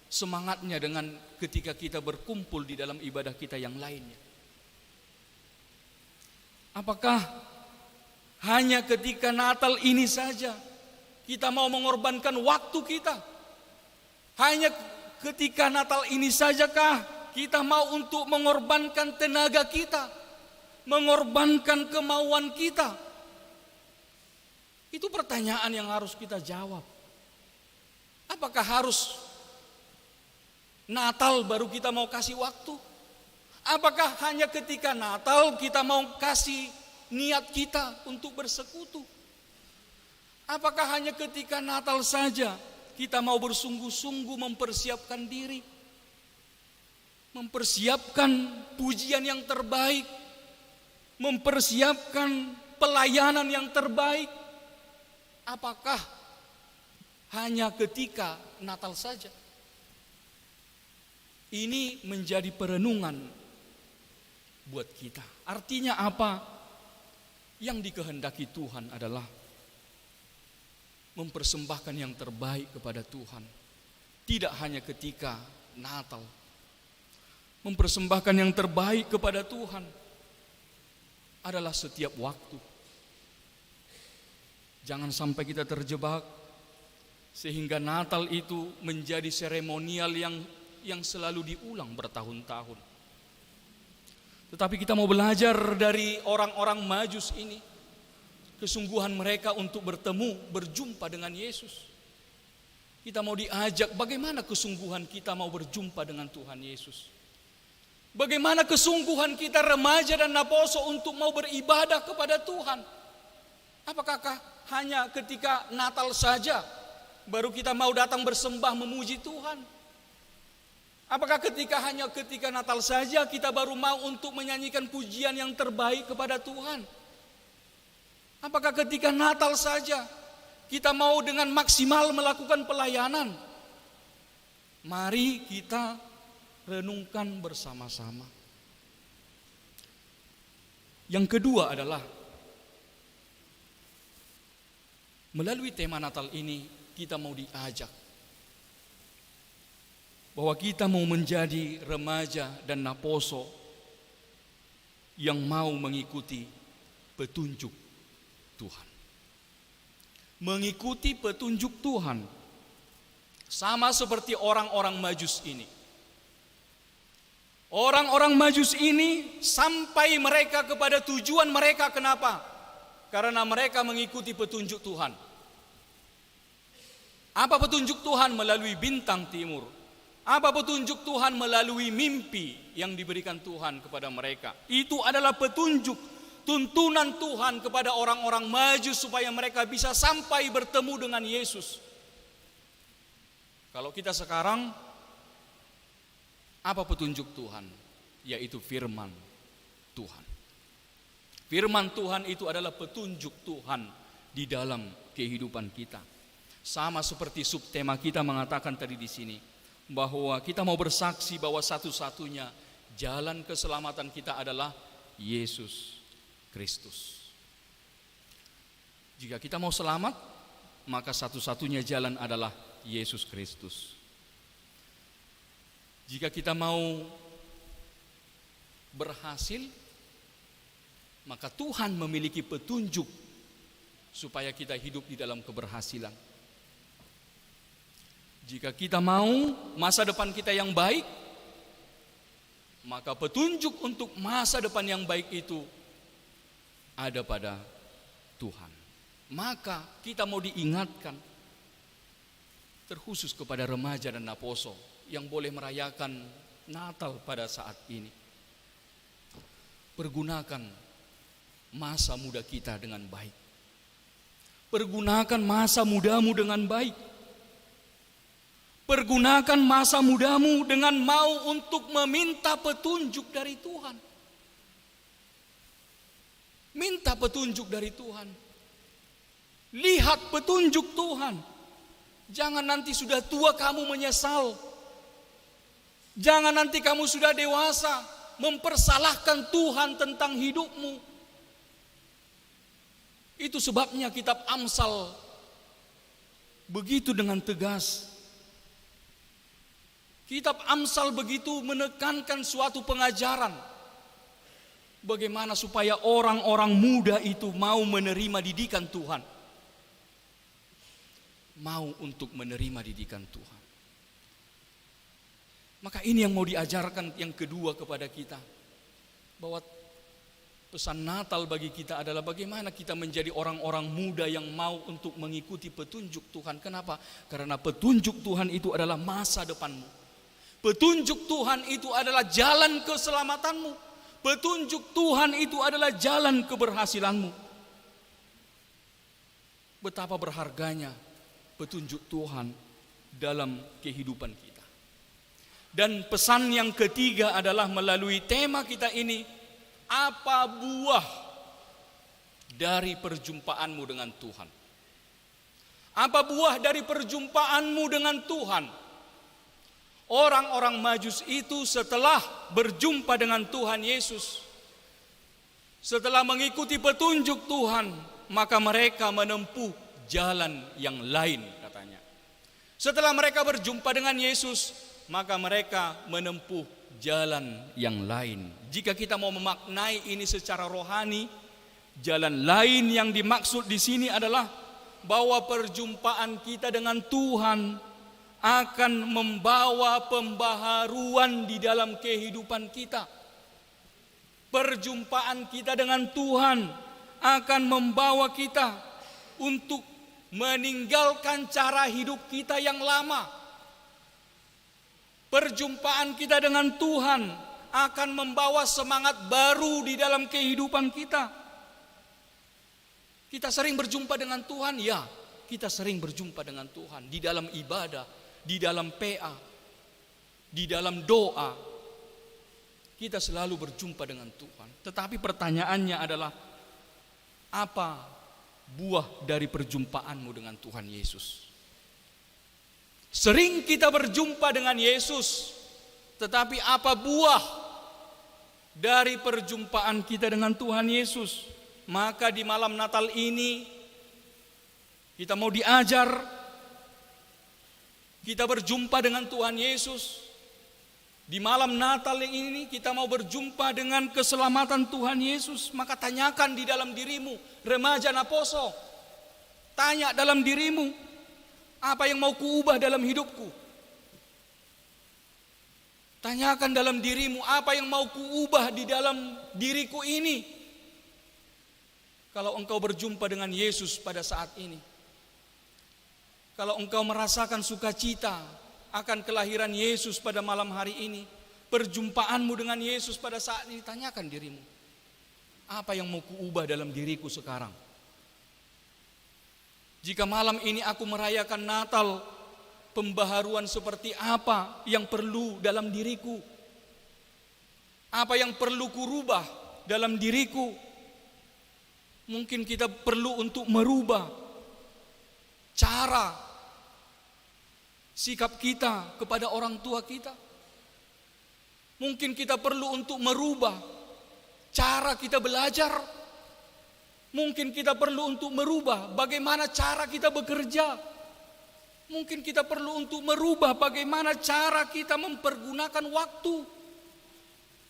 semangatnya dengan ketika kita berkumpul di dalam ibadah kita yang lainnya? Apakah hanya ketika Natal ini saja kita mau mengorbankan waktu kita? Hanya ketika Natal ini sajakah kita mau untuk mengorbankan tenaga kita, mengorbankan kemauan kita? Itu pertanyaan yang harus kita jawab. Apakah harus Natal baru kita mau kasih waktu? Apakah hanya ketika Natal kita mau kasih niat kita untuk bersekutu? Apakah hanya ketika Natal saja kita mau bersungguh-sungguh mempersiapkan diri, mempersiapkan pujian yang terbaik, mempersiapkan pelayanan yang terbaik? Apakah hanya ketika Natal saja? Ini menjadi perenungan buat kita. Artinya apa? Yang dikehendaki Tuhan adalah mempersembahkan yang terbaik kepada Tuhan. Tidak hanya ketika Natal. Mempersembahkan yang terbaik kepada Tuhan adalah setiap waktu. Jangan sampai kita terjebak sehingga Natal itu menjadi seremonial yang selalu diulang bertahun-tahun. Tetapi kita mau belajar dari orang-orang Majus ini, kesungguhan mereka untuk berjumpa dengan Yesus. Kita mau diajak bagaimana kesungguhan kita mau berjumpa dengan Tuhan Yesus. Bagaimana kesungguhan kita remaja dan naposo untuk mau beribadah kepada Tuhan. Apakah hanya ketika Natal saja baru kita mau datang bersembah memuji Tuhan? Apakah hanya ketika Natal saja kita baru mau untuk menyanyikan pujian yang terbaik kepada Tuhan? Apakah ketika Natal saja kita mau dengan maksimal melakukan pelayanan? Mari kita renungkan bersama-sama. Yang kedua adalah melalui tema Natal ini kita mau diajak bahwa kita mau menjadi remaja dan naposo yang mau mengikuti petunjuk Tuhan. Mengikuti petunjuk Tuhan. Sama seperti orang-orang Majus ini. Orang-orang Majus ini sampai mereka kepada tujuan mereka. Kenapa? Karena mereka mengikuti petunjuk Tuhan. Apa petunjuk Tuhan? Melalui bintang timur. Apa petunjuk Tuhan? Melalui mimpi yang diberikan Tuhan kepada mereka. Itu adalah petunjuk, tuntunan Tuhan kepada orang-orang Majus supaya mereka bisa sampai bertemu dengan Yesus. Kalau kita sekarang, apa petunjuk Tuhan? Yaitu firman Tuhan. Firman Tuhan itu adalah petunjuk Tuhan di dalam kehidupan kita. Sama seperti subtema kita mengatakan tadi di sini, bahwa kita mau bersaksi bahwa satu-satunya jalan keselamatan kita adalah Yesus Kristus. Jika kita mau selamat, maka satu-satunya jalan adalah Yesus Kristus. Jika kita mau berhasil, maka Tuhan memiliki petunjuk supaya kita hidup di dalam keberhasilan. Jika kita mau masa depan kita yang baik, maka petunjuk untuk masa depan yang baik itu ada pada Tuhan. Maka kita mau diingatkan, terkhusus kepada remaja dan naposo yang boleh merayakan Natal pada saat ini. Pergunakan masa muda kita dengan baik. Pergunakan masa mudamu dengan baik. Pergunakan masa mudamu dengan mau untuk meminta petunjuk dari Tuhan. Minta petunjuk dari Tuhan. Lihat petunjuk Tuhan. Jangan nanti sudah tua kamu menyesal. Jangan nanti kamu sudah dewasa mempersalahkan Tuhan tentang hidupmu. Itu sebabnya kitab Amsal begitu dengan tegas. Kitab Amsal begitu menekankan suatu pengajaran. Bagaimana supaya orang-orang muda itu mau menerima didikan Tuhan. Mau untuk menerima didikan Tuhan. Maka ini yang mau diajarkan yang kedua kepada kita. Bahwa pesan Natal bagi kita adalah bagaimana kita menjadi orang-orang muda yang mau untuk mengikuti petunjuk Tuhan. Kenapa? Karena petunjuk Tuhan itu adalah masa depanmu. Petunjuk Tuhan itu adalah jalan keselamatanmu. Petunjuk Tuhan itu adalah jalan keberhasilanmu. Betapa berharganya petunjuk Tuhan dalam kehidupan kita. Dan pesan yang ketiga adalah melalui tema kita ini, apa buah dari perjumpaanmu dengan Tuhan? Apa buah dari perjumpaanmu dengan Tuhan? Orang-orang Majus itu setelah berjumpa dengan Tuhan Yesus, Setelah mengikuti petunjuk Tuhan, maka mereka menempuh jalan yang lain, katanya. Setelah mereka berjumpa dengan Yesus, maka mereka menempuh jalan yang lain. Jika kita mau memaknai ini secara rohani, jalan lain yang dimaksud di sini adalah bahwa perjumpaan kita dengan Tuhan akan membawa pembaharuan di dalam kehidupan kita. Perjumpaan kita dengan Tuhan akan membawa kita untuk meninggalkan cara hidup kita yang lama. Perjumpaan kita dengan Tuhan akan membawa semangat baru di dalam kehidupan kita. Kita sering berjumpa dengan Tuhan, ya, kita sering berjumpa dengan Tuhan di dalam ibadah, di dalam PA, di dalam doa. Kita selalu berjumpa dengan Tuhan. Tetapi pertanyaannya adalah, apa buah dari perjumpaanmu dengan Tuhan Yesus? Sering kita berjumpa dengan Yesus, tetapi apa buah dari perjumpaan kita dengan Tuhan Yesus? Maka di malam Natal ini kita mau diajar, kita berjumpa dengan Tuhan Yesus. Di malam Natal ini kita mau berjumpa dengan keselamatan Tuhan Yesus. Maka tanyakan di dalam dirimu, remaja Naposo, tanya dalam dirimu, apa yang mau kuubah dalam hidupku? Tanyakan dalam dirimu, apa yang mau kuubah di dalam diriku ini? Kalau engkau berjumpa dengan Yesus pada saat ini, kalau engkau merasakan sukacita akan kelahiran Yesus pada malam hari ini, perjumpaanmu dengan Yesus pada saat ini, tanyakan dirimu, apa yang mau kuubah dalam diriku sekarang? Jika malam ini aku merayakan Natal, pembaharuan seperti apa yang perlu dalam diriku? Apa yang perlu kurubah dalam diriku? Mungkin kita perlu untuk merubah cara sikap kita kepada orang tua kita. Mungkin kita perlu untuk merubah cara kita belajar. Mungkin kita perlu untuk merubah bagaimana cara kita bekerja. Mungkin kita perlu untuk merubah bagaimana cara kita mempergunakan waktu.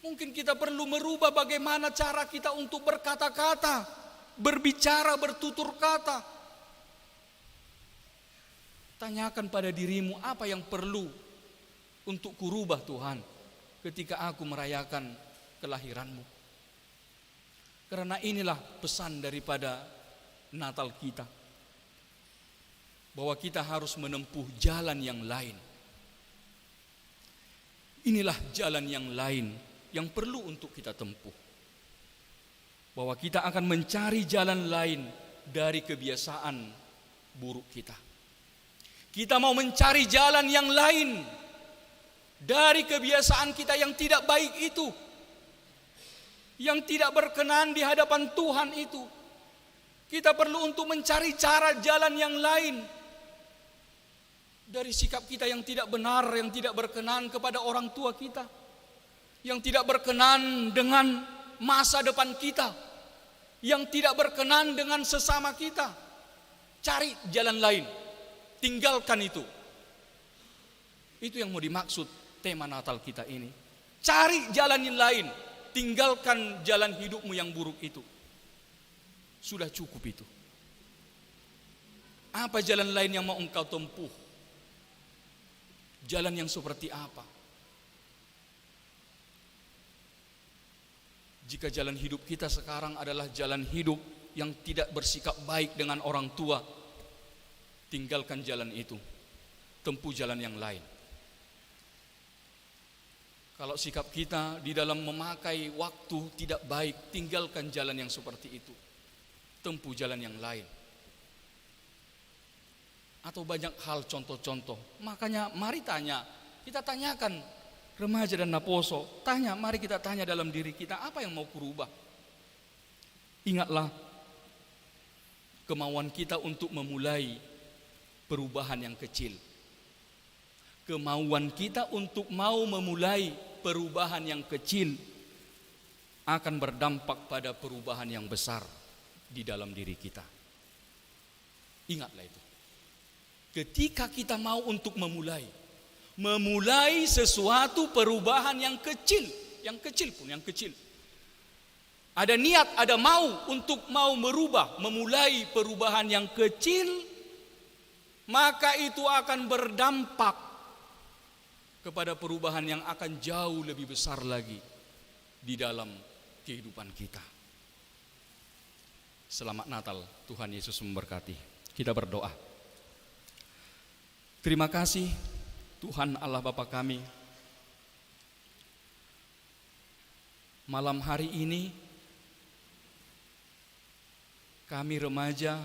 Mungkin kita perlu merubah bagaimana cara kita untuk berkata-kata, berbicara, bertutur kata. Tanyakan pada dirimu, apa yang perlu untuk kurubah Tuhan ketika aku merayakan kelahiranmu. Karena inilah pesan daripada Natal kita, bahwa kita harus menempuh jalan yang lain. Inilah jalan yang lain yang perlu untuk kita tempuh. Bahwa kita akan mencari jalan lain dari kebiasaan buruk kita. Kita mau mencari jalan yang lain dari kebiasaan kita yang tidak baik itu, yang tidak berkenan di hadapan Tuhan itu. Kita perlu untuk mencari cara jalan yang lain dari sikap kita yang tidak benar, yang tidak berkenan kepada orang tua kita, yang tidak berkenan dengan masa depan kita, yang tidak berkenan dengan sesama kita. Cari jalan lain. Tinggalkan itu. Itu yang mau dimaksud tema Natal kita ini. Cari jalan yang lain. Tinggalkan jalan hidupmu yang buruk itu. Sudah cukup itu. Apa jalan lain yang mau engkau tempuh? Jalan yang seperti apa? Jika jalan hidup kita sekarang adalah jalan hidup yang tidak bersikap baik dengan orang tua, tinggalkan jalan itu, tempuh jalan yang lain. Kalau sikap kita di dalam memakai waktu tidak baik, tinggalkan jalan yang seperti itu, tempuh jalan yang lain. Atau banyak hal contoh-contoh. Makanya mari kita tanyakan, remaja dan Naposo, mari kita tanya dalam diri kita, apa yang mau kurubah? Ingatlah, kemauan kita untuk memulai perubahan yang kecil. Kemauan kita untuk mau memulai perubahan yang kecil akan berdampak pada perubahan yang besar di dalam diri kita. Ingatlah itu. Ketika kita mau untuk memulai sesuatu perubahan yang kecil pun. Ada niat, ada mau untuk mau merubah, memulai perubahan yang kecil, maka itu akan berdampak kepada perubahan yang akan jauh lebih besar lagi di dalam kehidupan kita. Selamat Natal, Tuhan Yesus memberkati. Kita berdoa. Terima kasih Tuhan Allah Bapa kami. Malam hari ini kami remaja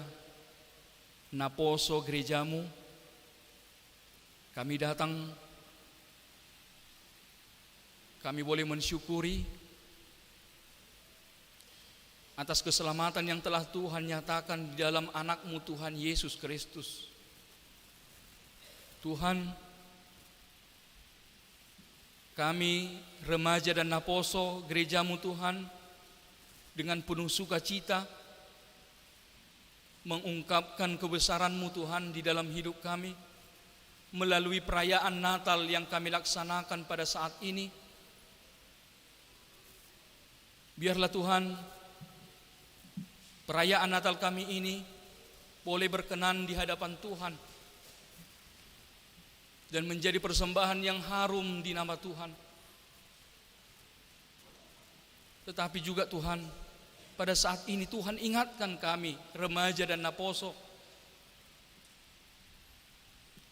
Naposo gerejamu, kami datang, kami boleh mensyukuri atas keselamatan yang telah Tuhan nyatakan di dalam anak-Mu Tuhan Yesus Kristus. Tuhan, kami remaja dan Naposo gerejamu Tuhan, dengan penuh sukacita mengungkapkan kebesaran-Mu Tuhan di dalam hidup kami melalui perayaan Natal yang kami laksanakan pada saat ini. Biarlah Tuhan, perayaan Natal kami ini boleh berkenan di hadapan Tuhan dan menjadi persembahan yang harum di nama Tuhan. Tetapi juga Tuhan, pada saat ini Tuhan ingatkan kami, remaja dan Naposo,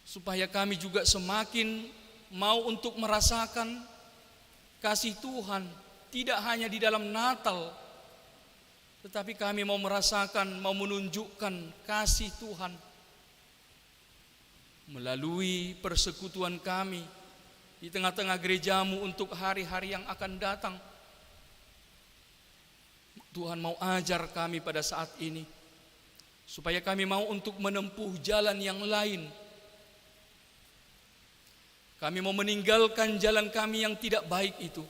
supaya kami juga semakin mau untuk merasakan kasih Tuhan, tidak hanya di dalam Natal, tetapi kami mau merasakan, mau menunjukkan kasih Tuhan melalui persekutuan kami di tengah-tengah gerejamu untuk hari-hari yang akan datang. Tuhan mau ajar kami pada saat ini, supaya kami mau untuk menempuh jalan yang lain. Kami mau meninggalkan jalan kami yang tidak baik itu,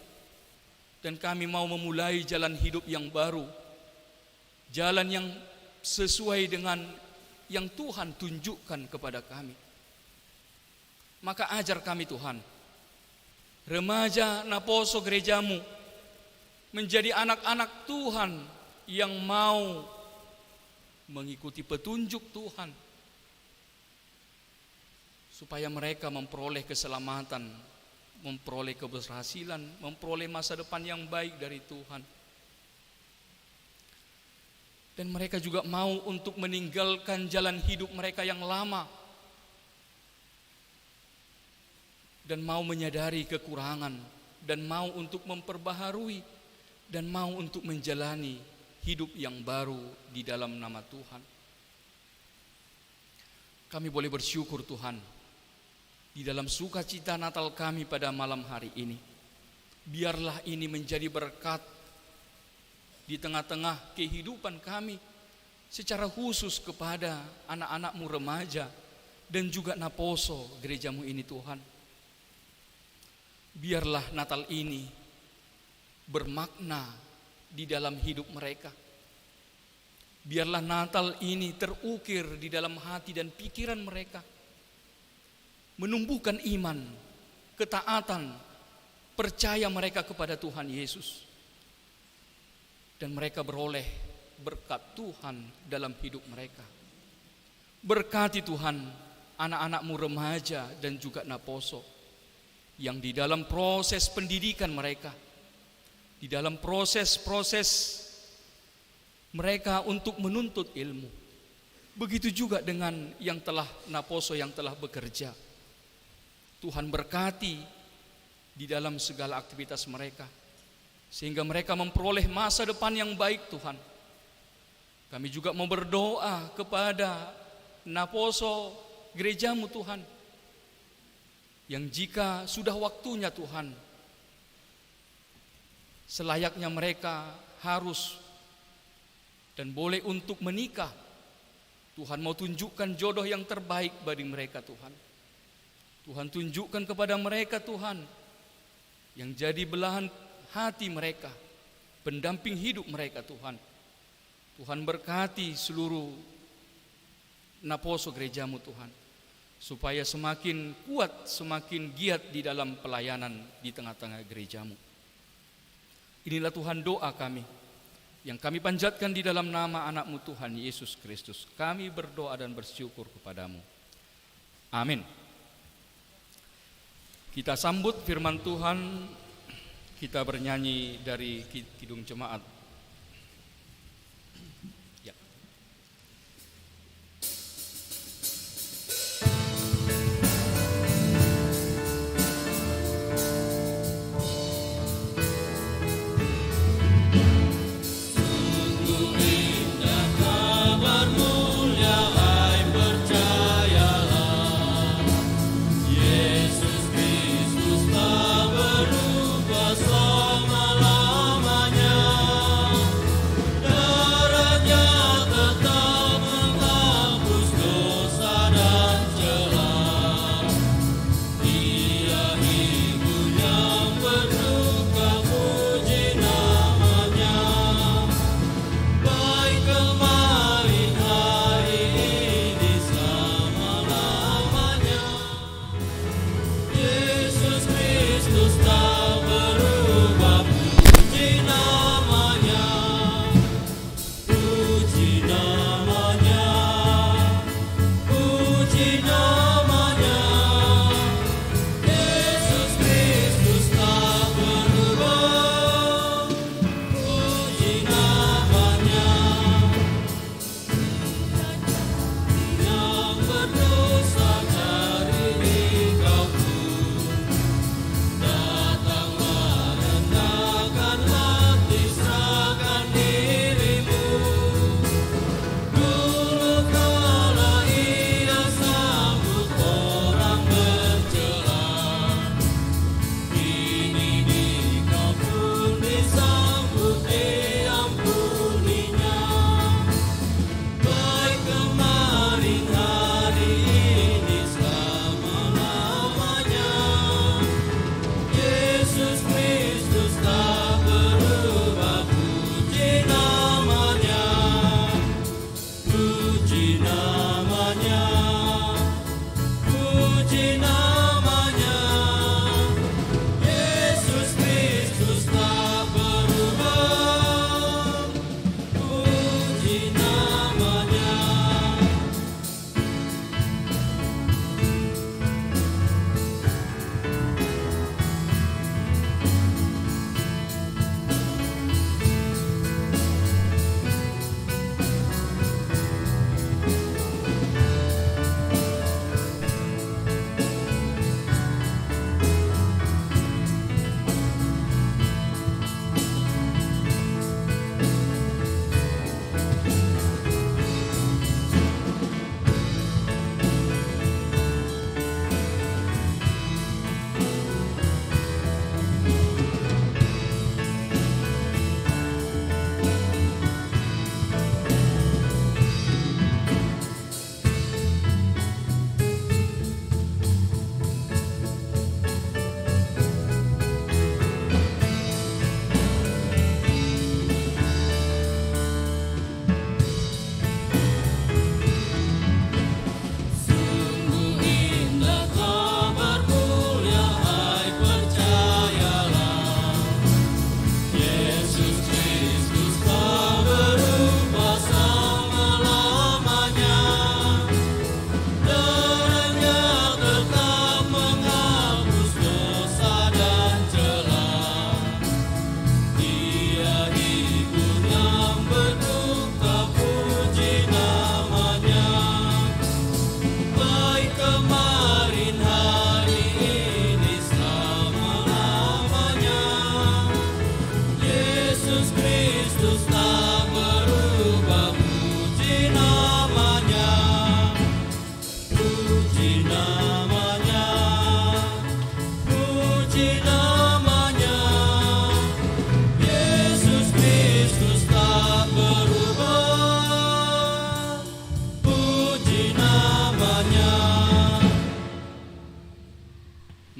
dan kami mau memulai jalan hidup yang baru, jalan yang sesuai dengan yang Tuhan tunjukkan kepada kami. Maka ajar kami Tuhan, remaja Naposo gerejamu, menjadi anak-anak Tuhan yang mau mengikuti petunjuk Tuhan, supaya mereka memperoleh keselamatan, memperoleh keberhasilan, memperoleh masa depan yang baik dari Tuhan. Dan mereka juga mau untuk meninggalkan jalan hidup mereka yang lama, dan mau menyadari kekurangan, dan mau untuk memperbaharui, dan mau untuk menjalani hidup yang baru di dalam nama Tuhan. Kami boleh bersyukur Tuhan, di dalam sukacita Natal kami pada malam hari ini. Biarlah ini menjadi berkat di tengah-tengah kehidupan kami, secara khusus kepada anak-anak-Mu remaja dan juga Naposo gerejamu ini Tuhan. Biarlah Natal ini bermakna di dalam hidup mereka. Biarlah Natal ini terukir di dalam hati dan pikiran mereka, menumbuhkan iman, ketaatan, percaya mereka kepada Tuhan Yesus, dan mereka beroleh berkat Tuhan dalam hidup mereka. Berkati Tuhan anak-anak-Mu remaja dan juga Naposo, yang di dalam proses pendidikan mereka, di dalam proses-proses mereka untuk menuntut ilmu. Begitu juga dengan yang telah Naposo yang telah bekerja. Tuhan berkati di dalam segala aktivitas mereka, sehingga mereka memperoleh masa depan yang baik Tuhan. Kami juga mau berdoa kepada Naposo gerejamu Tuhan, yang jika sudah waktunya Tuhan, selayaknya mereka harus dan boleh untuk menikah, Tuhan mau tunjukkan jodoh yang terbaik bagi mereka Tuhan. Tuhan tunjukkan kepada mereka Tuhan, yang jadi belahan hati mereka, pendamping hidup mereka Tuhan. Tuhan berkati seluruh naposo gerejamu Tuhan, supaya semakin kuat, semakin giat di dalam pelayanan di tengah-tengah gerejamu. Inilah Tuhan doa kami, yang kami panjatkan di dalam nama anak-Mu Tuhan Yesus Kristus. Kami berdoa dan bersyukur kepadamu. Amin. Kita sambut firman Tuhan, kita bernyanyi dari Kidung Jemaat. Ya.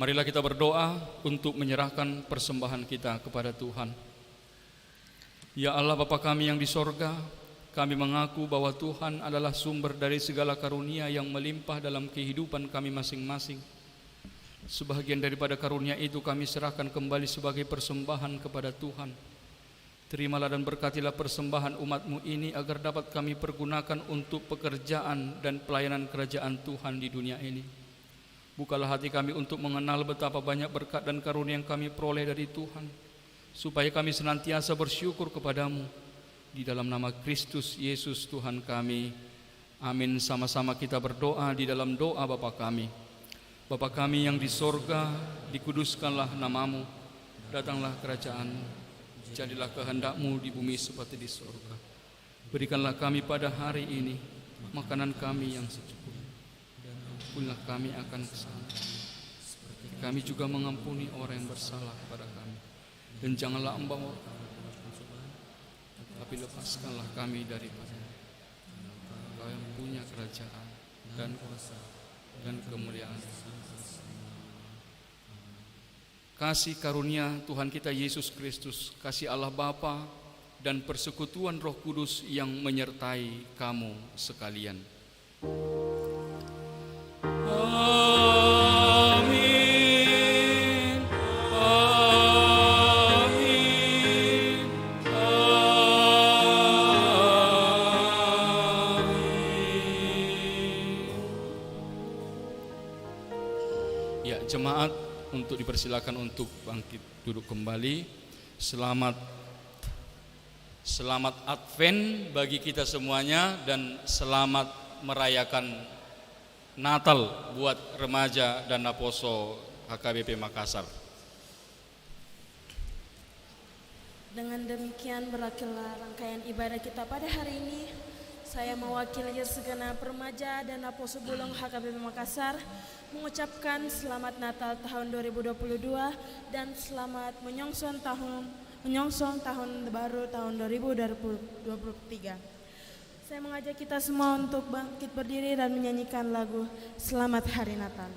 Marilah kita berdoa untuk menyerahkan persembahan kita kepada Tuhan. Ya Allah Bapa kami yang di sorga, kami mengaku bahwa Tuhan adalah sumber dari segala karunia yang melimpah dalam kehidupan kami masing-masing. Sebahagian daripada karunia itu kami serahkan kembali sebagai persembahan kepada Tuhan. Terimalah dan berkatilah persembahan umat-Mu ini agar dapat kami pergunakan untuk pekerjaan dan pelayanan kerajaan Tuhan di dunia ini. Bukalah hati kami untuk mengenal betapa banyak berkat dan karunia yang kami peroleh dari Tuhan, supaya kami senantiasa bersyukur kepadamu. Di dalam nama Kristus Yesus Tuhan kami. Amin. Sama-sama kita berdoa di dalam doa Bapa kami. Bapa kami yang di sorga, dikuduskanlah namamu. Datanglah kerajaan-Mu. Jadilah kehendak-Mu di bumi seperti di sorga. Berikanlah kami pada hari ini makanan kami yang secukupnya. Ampunilah kami akan kesalahan, kami juga mengampuni orang yang bersalah kepada kami. Dan janganlah membawa kami, tapi lepaskanlah kami daripada Engkau yang punya kerajaan dan kuasa dan kemuliaan. Kasih karunia Tuhan kita Yesus Kristus, kasih Allah Bapa dan persekutuan Roh Kudus yang menyertai kamu sekalian. Amin. Amin. Amin. Ya, jemaat untuk dipersilakan untuk bangkit duduk kembali. Selamat Advent bagi kita semuanya dan selamat merayakan Natal buat remaja dan Aposo HKBP Makassar. Dengan demikian berakhirlah rangkaian ibadah kita pada hari ini. Saya mewakili segenap remaja dan Aposo Bulong HKBP Makassar mengucapkan selamat Natal tahun 2022 dan selamat menyongsong tahun baru tahun 2023. Saya mengajak kita semua untuk bangkit berdiri dan menyanyikan lagu Selamat Hari Natal.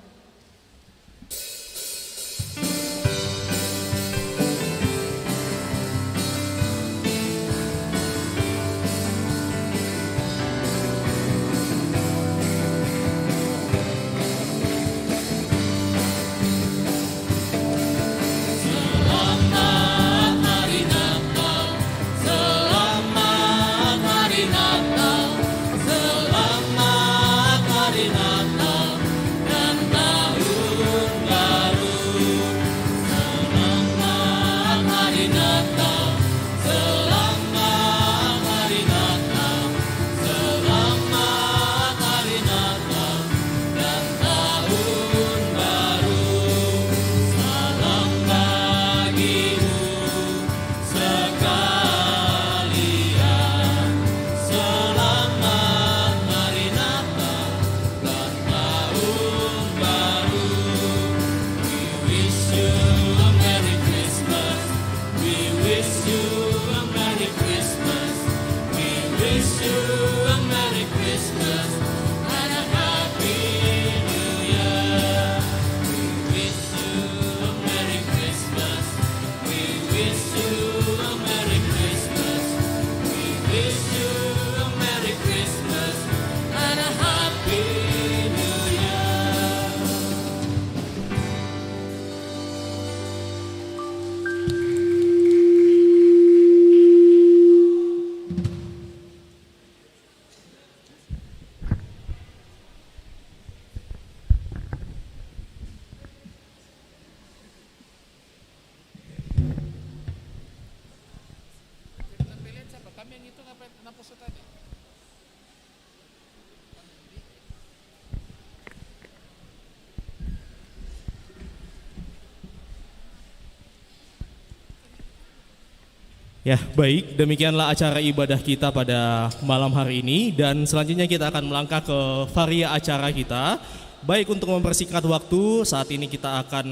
Ya, baik, demikianlah acara ibadah kita pada malam hari ini dan selanjutnya kita akan melangkah ke varia acara kita. Baik, untuk mempersingkat waktu, saat ini kita akan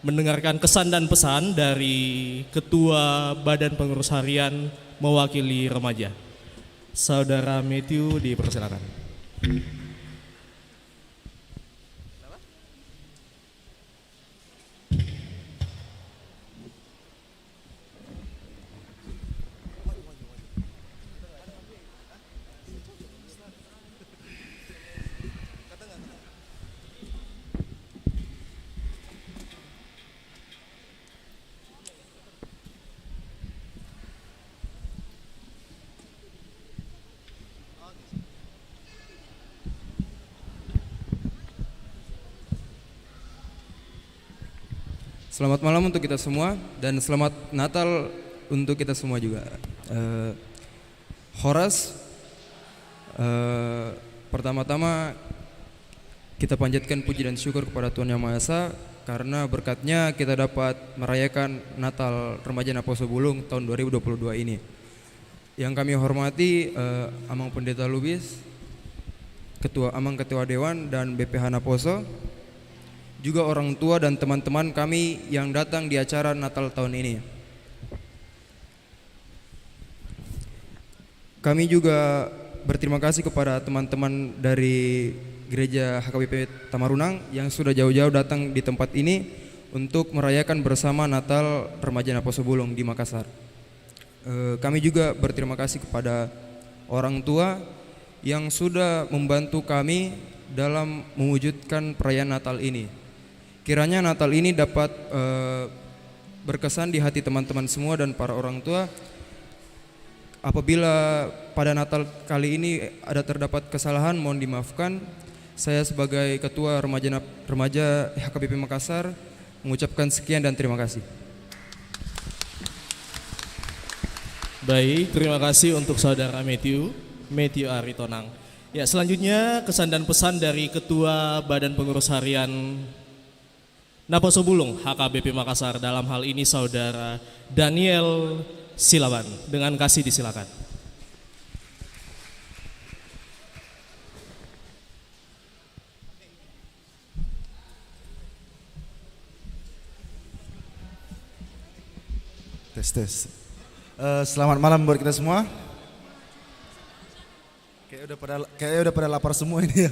mendengarkan kesan dan pesan dari Ketua Badan Pengurus Harian mewakili remaja. Saudara Matthew dipersilakan. Selamat malam untuk kita semua dan selamat Natal untuk kita semua juga. Horas, pertama-tama kita panjatkan puji dan syukur kepada Tuhan Yang Maha Esa karena berkatnya kita dapat merayakan Natal Remaja Naposo Bulung tahun 2022 ini. Yang kami hormati Amang Pendeta Lubis, Ketua Dewan dan BPH Naposo, juga orang tua dan teman-teman kami yang datang di acara Natal tahun ini. Kami juga berterima kasih kepada teman-teman dari Gereja HKBP Tamarunang yang sudah jauh-jauh datang di tempat ini untuk merayakan bersama Natal Remaja Naposo Bulung di Makassar. Kami juga berterima kasih kepada orang tua yang sudah membantu kami dalam mewujudkan perayaan Natal ini. Kiranya Natal ini dapat berkesan di hati teman-teman semua dan para orang tua. Apabila pada Natal kali ini ada terdapat kesalahan, mohon dimaafkan. Saya sebagai Ketua Remaja HKBP Makassar mengucapkan sekian dan terima kasih. Baik, terima kasih untuk Saudara Matthew Aritonang. Ya, selanjutnya kesan dan pesan dari Ketua Badan Pengurus Harian Naposo Bulung HKBP Makassar, dalam hal ini Saudara Daniel Silaban. Dengan kasih disilakan. Tes. Selamat malam buat kita semua. Kayaknya udah pada lapar semua ini ya.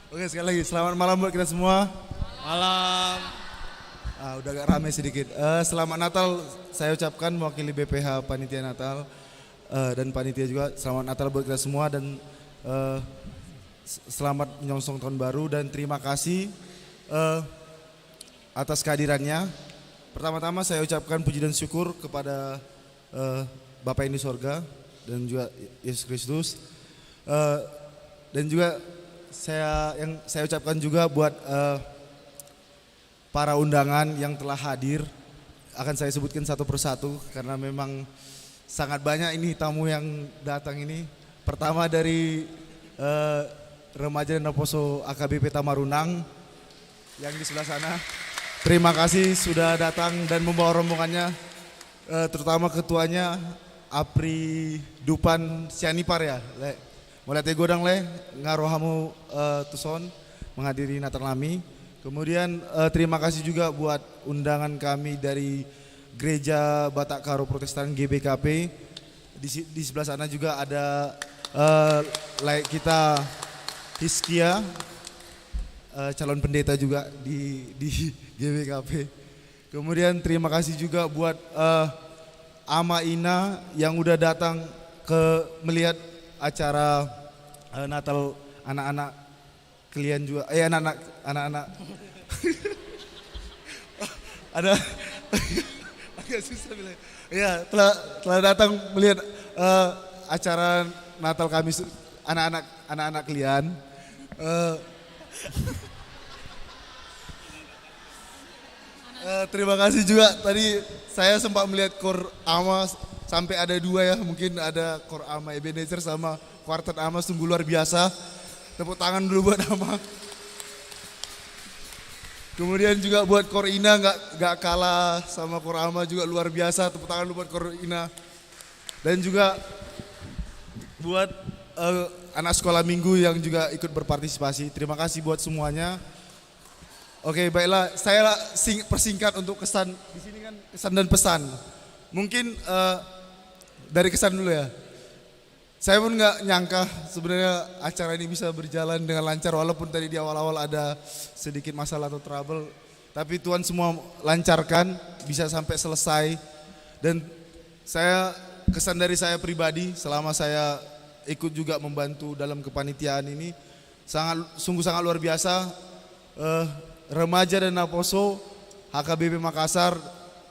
Oke, sekali lagi selamat malam buat kita semua. Malam. Udah agak rame sedikit. Selamat Natal saya ucapkan mewakili BPH Panitia Natal dan Panitia juga. Selamat Natal buat kita semua dan selamat menyongsong tahun baru dan terima kasih atas kehadirannya. Pertama-tama saya ucapkan puji dan syukur kepada Bapa yang di sorga dan juga Yesus Kristus. Dan juga saya ucapkan juga buat para undangan yang telah hadir. Akan saya sebutkan satu persatu karena memang sangat banyak ini tamu yang datang ini. Pertama dari Remaja Naposo AKBP Tamarunang yang di sebelah sana. Terima kasih sudah datang dan membawa rombongannya, terutama ketuanya Apri Dupan Sianipar ya. Mulai tegodang le ngarohamu tuson menghadiri Natal nami. Kemudian terima kasih juga buat undangan kami dari Gereja Batak Karo Protestan GBKP. Di sebelah sana juga ada kita Hiskia, calon pendeta juga di GBKP. Kemudian terima kasih juga buat Ama Ina yang udah datang melihat acara Natal anak-anak kalian juga, anak-anak ada agak susah bilang. Ya, telah datang melihat acara Natal kami anak-anak kalian. Terima kasih juga tadi saya sempat melihat Kor Ama sampai ada 2 ya, mungkin ada Kor Ama Ebenezer sama Kuartet Ama, sungguh luar biasa. Tepuk tangan dulu buat Ama. Kemudian juga buat Kor Ina nggak kalah sama Kor Ama, juga luar biasa. Tepuk tangan dulu buat Kor Ina. Dan juga buat anak sekolah minggu yang juga ikut berpartisipasi. Terima kasih buat semuanya. Oke, baiklah, saya persingkat untuk kesan. Di sini kan kesan dan pesan. Mungkin dari kesan dulu ya. Saya pun nggak nyangka sebenarnya acara ini bisa berjalan dengan lancar, walaupun tadi di awal-awal ada sedikit masalah atau trouble. Tapi Tuhan semua lancarkan, bisa sampai selesai. Dan kesan dari saya pribadi selama saya ikut juga membantu dalam kepanitiaan ini, sungguh sangat luar biasa. Remaja dan Naposo HKBP Makassar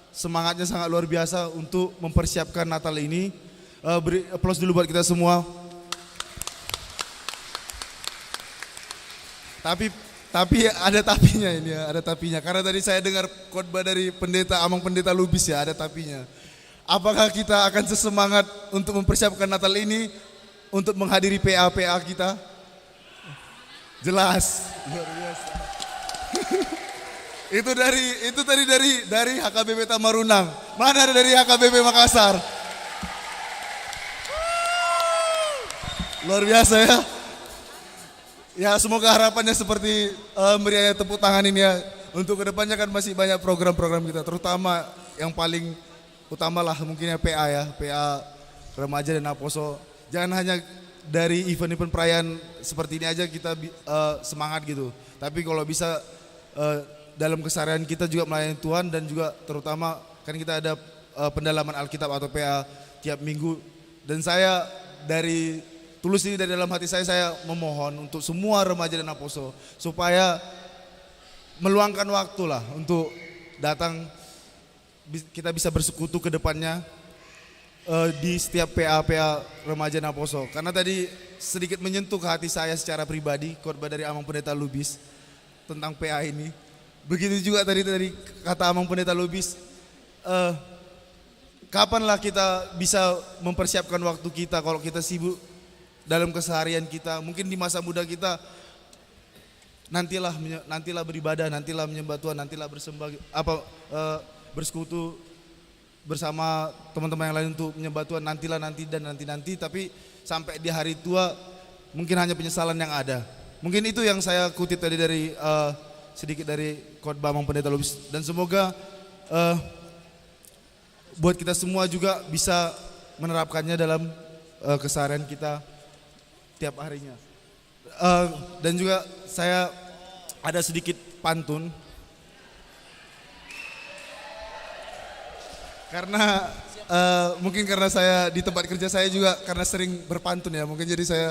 semangatnya sangat luar biasa untuk mempersiapkan Natal ini. Beri aplaus dulu buat kita semua. Tapi Tapi ada tapinya ini ya, ada tapinya. Karena tadi saya dengar khotbah dari pendeta Amang Pendeta Lubis ya, ada tapinya. Apakah kita akan sesemangat untuk mempersiapkan Natal ini untuk menghadiri PA-PA kita? Jelas, luar biasa. Itu tadi dari HKBP Tamarunang. Mana ada dari HKBP Makassar? Luar biasa ya. Ya semoga harapannya seperti meriahnya tepuk tangan ini ya. Untuk kedepannya kan masih banyak program-program kita. Terutama yang paling utama lah mungkinnya PA ya. PA Remaja dan Aposo. Jangan hanya dari event-event perayaan seperti ini aja kita semangat gitu. Tapi kalau bisa dalam keseharian kita juga melayani Tuhan. Dan juga terutama kan kita ada pendalaman Alkitab atau PA tiap minggu. Dan saya tulus ini dari dalam hati saya memohon untuk semua remaja dan aposo supaya meluangkan waktu lah untuk datang, kita bisa bersekutu ke depannya di setiap PA remaja dan aposo. Karena tadi sedikit menyentuh ke hati saya secara pribadi khotbah dari Amang Pendeta Lubis tentang PA ini. Begitu juga tadi kata Amang Pendeta Lubis, kapanlah kita bisa mempersiapkan waktu kita kalau kita sibuk dalam keseharian kita, mungkin di masa muda kita nantilah beribadah, nantilah menyembah Tuhan, nantilah bersekutu bersama teman-teman yang lain untuk menyembah Tuhan, nanti, tapi sampai di hari tua mungkin hanya penyesalan yang ada. Mungkin itu yang saya kutip tadi dari sedikit dari khotbah Amang Pendeta Lubis, dan semoga buat kita semua juga bisa menerapkannya dalam keseharian kita tiap harinya. Dan juga saya ada sedikit pantun. Karena mungkin karena saya di tempat kerja saya juga karena sering berpantun ya, mungkin jadi saya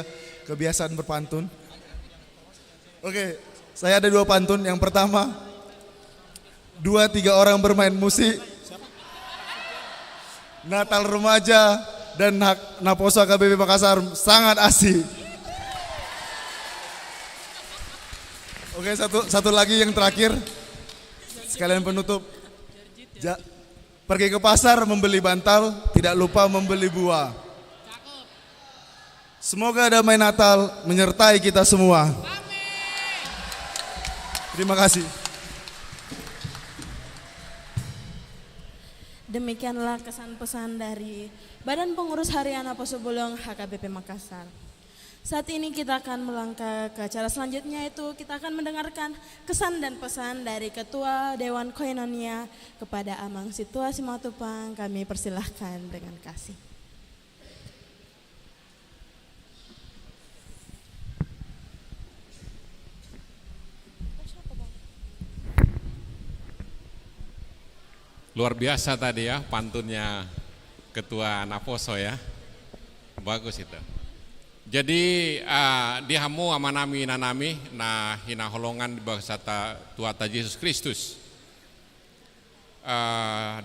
kebiasaan berpantun. Oke, saya ada 2 pantun. Yang pertama, 2-3 orang bermain musik, Natal remaja dan Naposo HKBP Makassar sangat asik. Oke, satu lagi yang terakhir, sekalian penutup. Pergi ke pasar membeli bantal, tidak lupa membeli buah. Semoga damai Natal menyertai kita semua. Terima kasih. Demikianlah kesan pesan dari Badan Pengurus Harian Aposo Bulong HKBP Makassar. Saat ini kita akan melangkah ke acara selanjutnya, itu kita akan mendengarkan kesan dan pesan dari Ketua Dewan Koinonia kepada Amang Situa Simatupang. Kami persilahkan dengan kasih. Luar biasa tadi ya pantunnya Ketua Naposo ya. Bagus itu. Jadi dihamu amanami nanami nah hina holongan di bahasa Tuhan Yesus Kristus.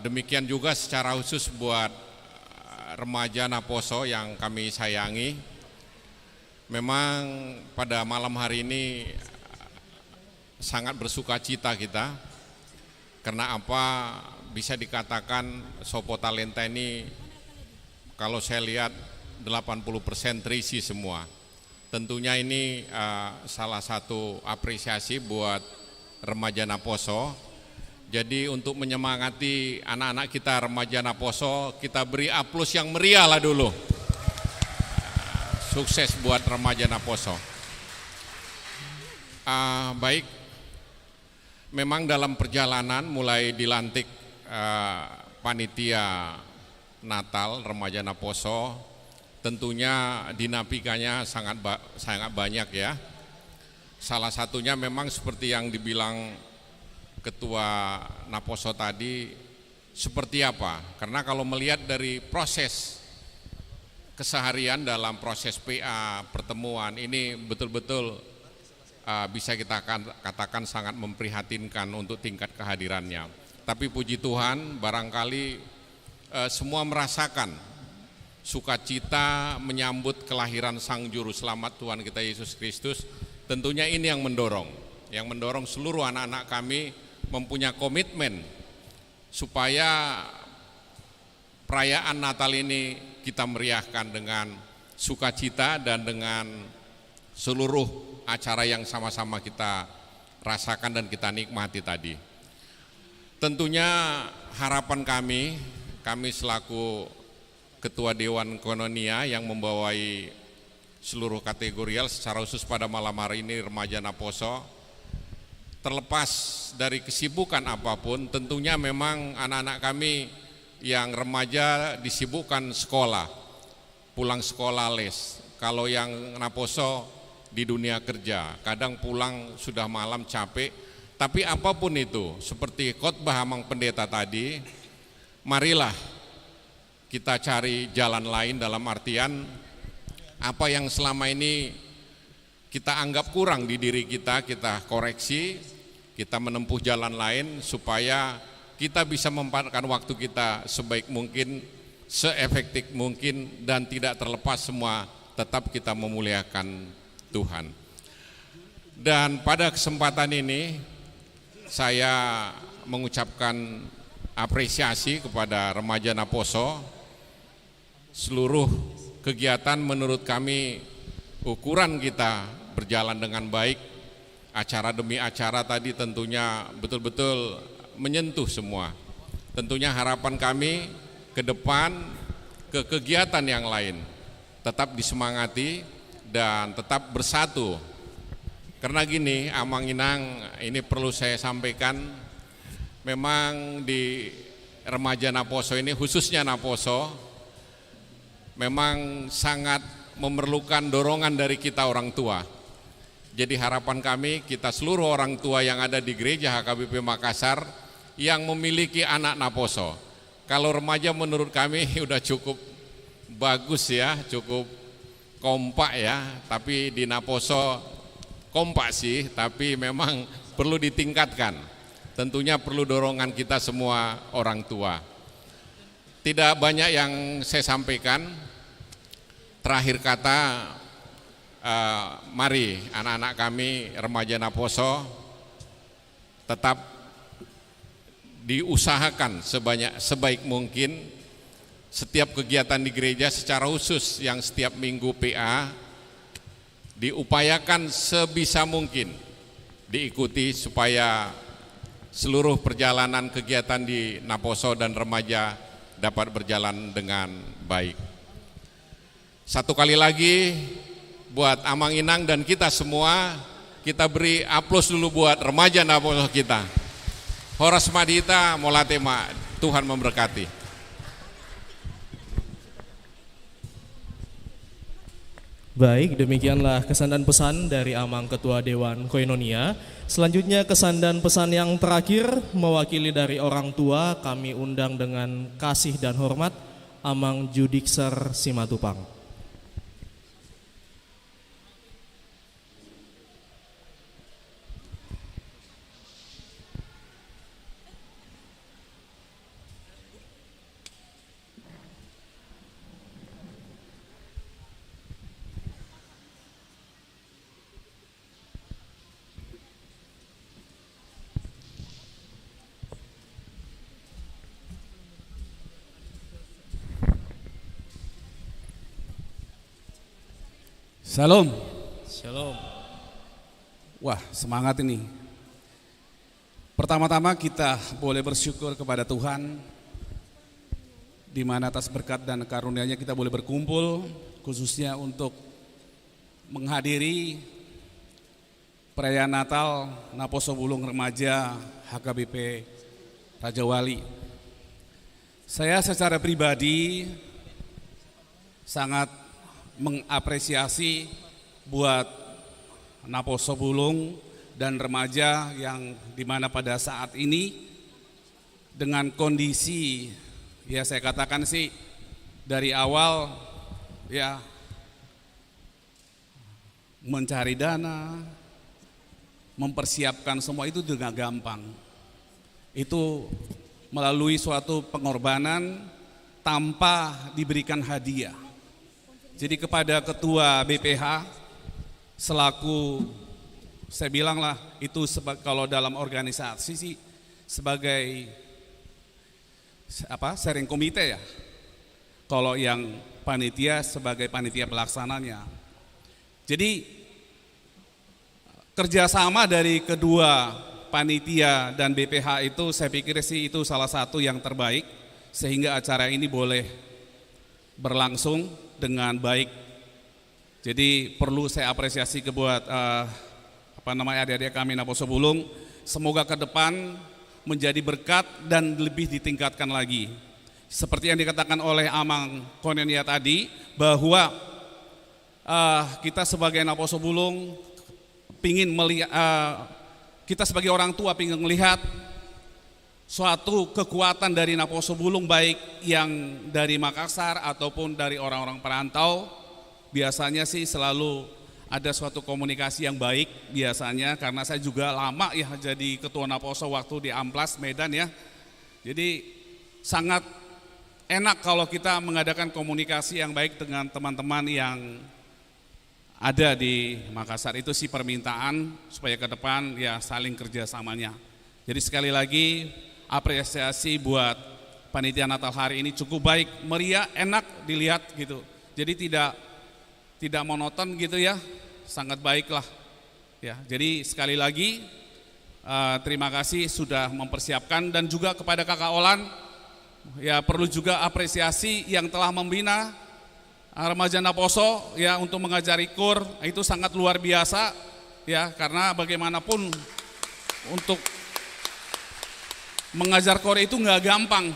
Demikian juga secara khusus buat remaja Naposo yang kami sayangi. Memang pada malam hari ini sangat bersukacita kita. Karena apa, bisa dikatakan Sopo Talenta ini kalau saya lihat 80% terisi semua. Tentunya ini salah satu apresiasi buat remaja Naposo. Jadi untuk menyemangati anak-anak kita remaja Naposo, kita beri aplaus yang meriah lah dulu. Sukses buat remaja Naposo. Baik, memang dalam perjalanan mulai dilantik panitia Natal remaja Naposo, tentunya dinamikanya sangat banyak ya. Salah satunya memang seperti yang dibilang Ketua Naposo tadi, seperti apa? Karena kalau melihat dari proses keseharian dalam proses PA pertemuan ini betul-betul bisa kita katakan sangat memprihatinkan untuk tingkat kehadirannya. Tapi puji Tuhan, barangkali semua merasakan sukacita menyambut kelahiran Sang Juru Selamat Tuhan kita Yesus Kristus. Tentunya ini yang mendorong. yang mendorong seluruh anak-anak kami mempunyai komitmen supaya perayaan Natal ini kita meriahkan dengan sukacita dan dengan seluruh acara yang sama-sama kita rasakan dan kita nikmati tadi. Tentunya harapan kami selaku Ketua Dewan Koinonia yang membawai seluruh kategorial secara khusus pada malam hari ini remaja Naposo, terlepas dari kesibukan apapun, tentunya memang anak-anak kami yang remaja disibukkan sekolah, pulang sekolah les. Kalau yang Naposo di dunia kerja, kadang pulang sudah malam capek. Tapi apapun itu, seperti khotbah Amang Pendeta tadi, marilah kita cari jalan lain, dalam artian apa yang selama ini kita anggap kurang di diri kita koreksi, kita menempuh jalan lain supaya kita bisa memanfaatkan waktu kita sebaik mungkin, seefektif mungkin, dan tidak terlepas semua tetap kita memuliakan Tuhan. Dan pada kesempatan ini saya mengucapkan apresiasi kepada remaja Naposo. Seluruh kegiatan menurut kami ukuran kita berjalan dengan baik. Acara demi acara tadi tentunya betul-betul menyentuh semua. Tentunya harapan kami ke depan, ke kegiatan yang lain, tetap disemangati dan tetap bersatu. Karena gini, Amang Inang, ini perlu saya sampaikan, memang di remaja Naposo ini, khususnya Naposo, memang sangat memerlukan dorongan dari kita orang tua. Jadi harapan kami, kita seluruh orang tua yang ada di gereja HKBP Makassar yang memiliki anak Naposo. Kalau remaja menurut kami udah cukup bagus ya, cukup kompak ya, tapi di Naposo kompak sih, tapi memang perlu ditingkatkan. Tentunya perlu dorongan kita semua orang tua. Tidak banyak yang saya sampaikan. Terakhir kata, mari anak-anak kami remaja Naposo tetap diusahakan sebaik mungkin setiap kegiatan di gereja, secara khusus yang setiap minggu PA diupayakan sebisa mungkin diikuti supaya seluruh perjalanan kegiatan di Naposo dan remaja dapat berjalan dengan baik. Satu kali lagi buat Amang Inang dan kita semua, kita beri aplaus dulu buat remaja Naposo kita. Horas Madita Molatema, Tuhan memberkati. Baik, demikianlah kesan dan pesan dari Amang Ketua Dewan Koinonia. Selanjutnya kesan dan pesan yang terakhir mewakili dari orang tua, kami undang dengan kasih dan hormat Amang Judikser Simatupang. Shalom. Shalom. Wah, semangat ini. Pertama-tama kita boleh bersyukur kepada Tuhan, di mana atas berkat dan karunia-Nya kita boleh berkumpul, khususnya untuk menghadiri perayaan Natal Naposo Bulung Remaja HKBP Raja Wali. Saya secara pribadi sangat mengapresiasi buat Naposo Bulung dan remaja yang dimana pada saat ini dengan kondisi ya saya katakan sih dari awal ya mencari dana, mempersiapkan semua itu juga gampang. Itu melalui suatu pengorbanan tanpa diberikan hadiah. Jadi kepada Ketua BPH selaku Saya bilang lah itu kalau dalam organisasi sih sebagai sharing komite ya. Kalau yang panitia sebagai panitia pelaksananya. Jadi kerjasama dari kedua panitia dan BPH itu saya pikir sih itu salah satu yang terbaik sehingga acara ini boleh berlangsung dengan baik. Jadi perlu saya apresiasi buat adik-adik kami Naposo Bulung. Semoga ke depan menjadi berkat dan lebih ditingkatkan lagi. Seperti yang dikatakan oleh Amang Konenia tadi, bahwa kita sebagai Naposo Bulung pingin melihat, kita sebagai orang tua pingin melihat suatu kekuatan dari Naposo Bulung, baik yang dari Makassar ataupun dari orang-orang perantau. Biasanya sih selalu ada suatu komunikasi yang baik biasanya, karena saya juga lama ya jadi ketua Naposo waktu di Amplas Medan ya. Jadi sangat enak kalau kita mengadakan komunikasi yang baik dengan teman-teman yang ada di Makassar. Itu sih permintaan supaya ke depan ya saling kerjasamanya. Jadi sekali lagi apresiasi buat panitia Natal hari ini cukup baik, meriah, enak dilihat gitu. Jadi tidak monoton gitu ya, sangat baik lah. Ya, jadi sekali lagi terima kasih sudah mempersiapkan, dan juga kepada Kakak Olan. Ya perlu juga apresiasi yang telah membina remaja Naposo ya untuk mengajari KUR, itu sangat luar biasa ya, karena bagaimanapun untuk mengajar KUR itu nggak gampang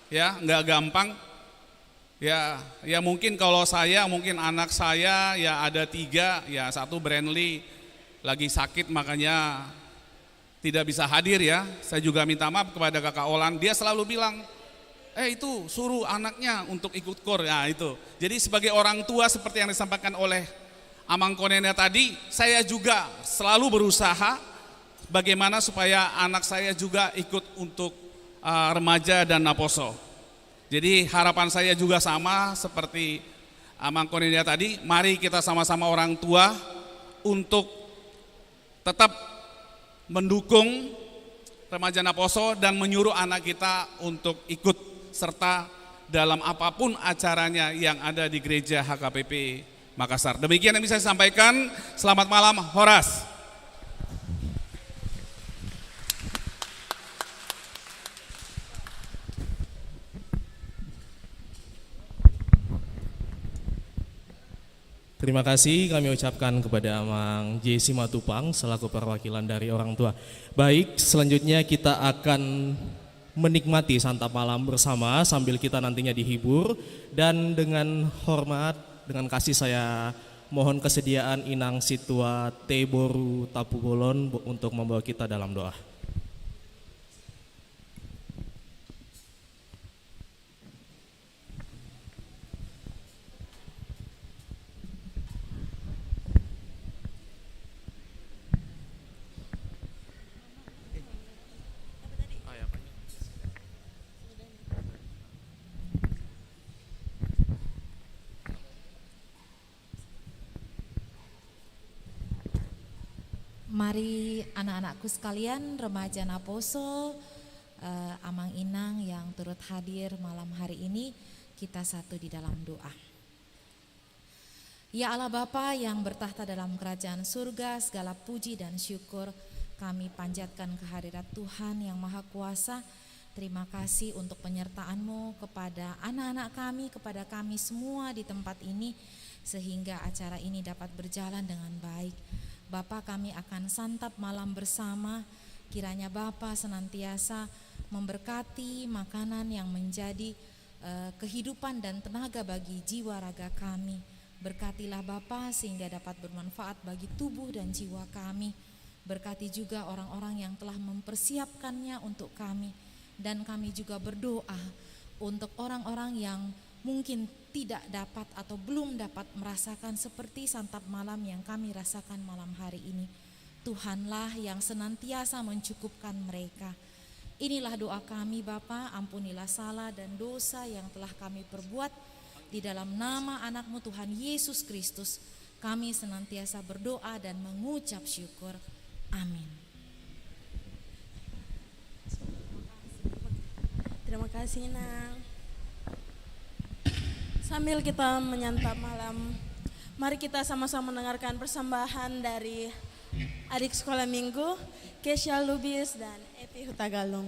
ya, nggak gampang ya. Ya mungkin kalau saya, mungkin anak saya ya ada 3 ya, 1 Brandly lagi sakit makanya tidak bisa hadir ya. Saya juga minta maaf kepada Kakak Olan, dia selalu bilang itu suruh anaknya untuk ikut KUR ya itu. Jadi sebagai orang tua seperti yang disampaikan oleh Amang Konenia tadi, saya juga selalu berusaha bagaimana supaya anak saya juga ikut untuk remaja dan Naposo. Jadi harapan saya juga sama seperti Amang Konenia tadi, mari kita sama-sama orang tua untuk tetap mendukung remaja Naposo dan menyuruh anak kita untuk ikut serta dalam apapun acaranya yang ada di gereja HKBP Makassar. Demikian yang bisa saya sampaikan. Selamat malam, Horas. Terima kasih kami ucapkan kepada Amang Jesi Matupang selaku perwakilan dari orang tua. Baik, selanjutnya kita akan menikmati santap malam bersama sambil kita nantinya dihibur, dan dengan hormat, dengan kasih saya mohon kesediaan Inang Situa Teboru Tapubolon untuk membawa kita dalam doa. Mari anak-anakku sekalian, remaja Naposo, Amang Inang yang turut hadir malam hari ini, kita satu di dalam doa. Ya Allah Bapa yang bertahta dalam kerajaan surga, segala puji dan syukur kami panjatkan kehadirat Tuhan yang Maha Kuasa. Terima kasih untuk penyertaan-Mu kepada anak-anak kami, kepada kami semua di tempat ini, sehingga acara ini dapat berjalan dengan baik. Bapa, kami akan santap malam bersama, kiranya Bapa senantiasa memberkati makanan yang menjadi kehidupan dan tenaga bagi jiwa raga kami. Berkatilah Bapa sehingga dapat bermanfaat bagi tubuh dan jiwa kami. Berkati juga orang-orang yang telah mempersiapkannya untuk kami. Dan kami juga berdoa untuk orang-orang yang mungkin tidak dapat atau belum dapat merasakan seperti santap malam yang kami rasakan malam hari ini. Tuhanlah yang senantiasa mencukupkan mereka. Inilah doa kami Bapa, ampunilah salah dan dosa yang telah kami perbuat. Di dalam nama anak-Mu Tuhan Yesus Kristus Kami senantiasa berdoa dan mengucap syukur. Amin. Terima kasih, Nang. Sambil kita menyantap malam, mari kita sama-sama mendengarkan persembahan dari adik sekolah minggu, Kesha Lubis dan Epi Hutagalung.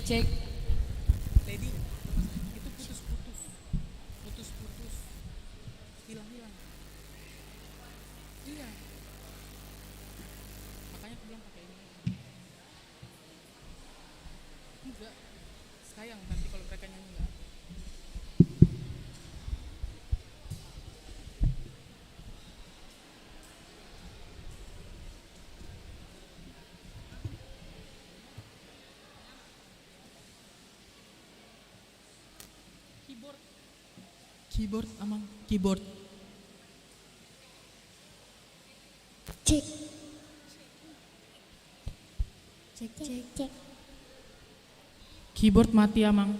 Cek. Lady, itu putus. Hilang. Iya. Makanya aku bilang pakai ini. Enggak. Sayang nanti kalau mereka nyanyi enggak. Keyboard, Amang. Keyboard. Cek. Keyboard mati, Amang.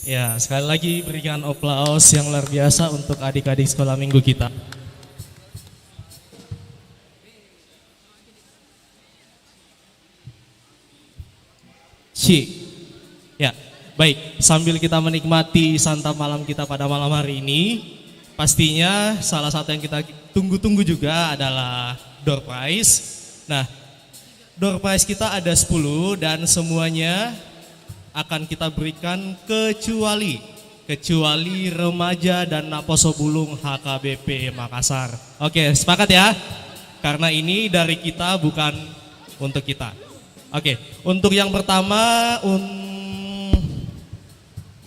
Ya, sekali lagi berikan aplaus yang luar biasa untuk adik-adik sekolah minggu kita. Ya, baik. Sambil kita menikmati santap malam kita pada malam hari ini, pastinya salah satu yang kita tunggu-tunggu juga adalah door prize. Nah, door prize kita ada 10 dan semuanya akan kita berikan kecuali remaja dan Naposo Bulung HKBP Makassar. Oke, sepakat ya? Karena ini dari kita bukan untuk kita. Oke, untuk yang pertama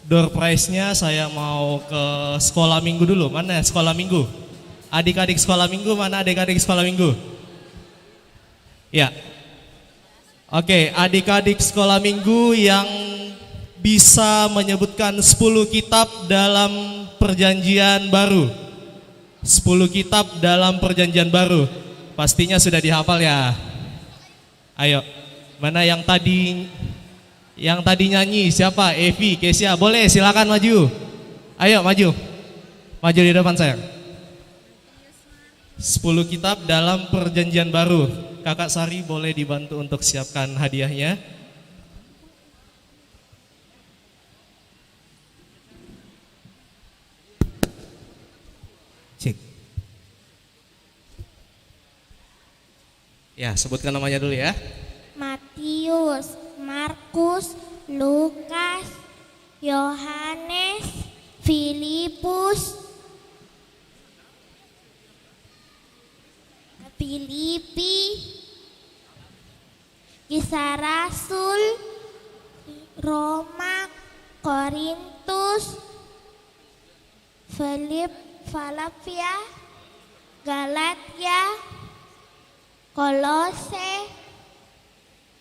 door prize-nya saya mau ke sekolah minggu dulu. Mana sekolah minggu? Adik-adik sekolah minggu, mana adik-adik sekolah minggu? Ya. Oke, adik-adik sekolah minggu yang bisa menyebutkan 10 kitab dalam perjanjian baru. 10 kitab dalam perjanjian baru. Pastinya sudah dihafal ya. Ayo, mana yang tadi nyanyi? Siapa? Evi, Kesia, boleh silakan maju. Ayo maju. Maju di depan saya. 10 kitab dalam perjanjian baru. Kakak Sari boleh dibantu untuk siapkan hadiahnya. Cek. Ya, sebutkan namanya dulu ya. Matius, Markus, Lukas, Yohanes, Filipus, Filipi, Kisah Rasul, Roma, Korintus, Filipia, Galatia, Kolose,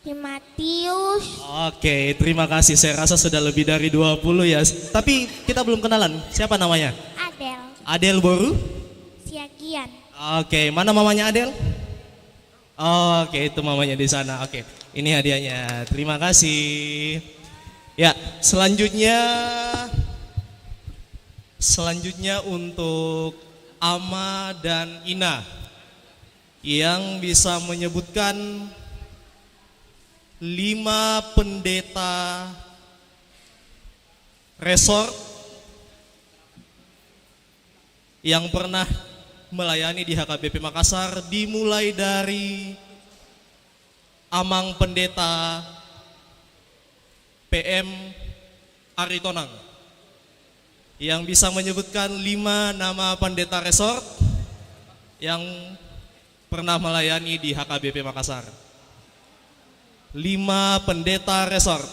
Timotius. Oke, terima kasih. Saya rasa sudah lebih dari 20 ya. Tapi kita belum kenalan. Siapa namanya? Adel, Adel Boru? Siagian. Oke, mana mamanya Adel? Oke, itu mamanya di sana. Oke, ini hadiahnya. Terima kasih. Ya, selanjutnya untuk Ama dan Ina yang bisa menyebutkan 5 pendeta resort yang pernah melayani di HKBP Makassar, dimulai dari Amang Pendeta PM Aritonang yang bisa menyebutkan 5 nama pendeta resort yang pernah melayani di HKBP Makassar. 5 pendeta resort.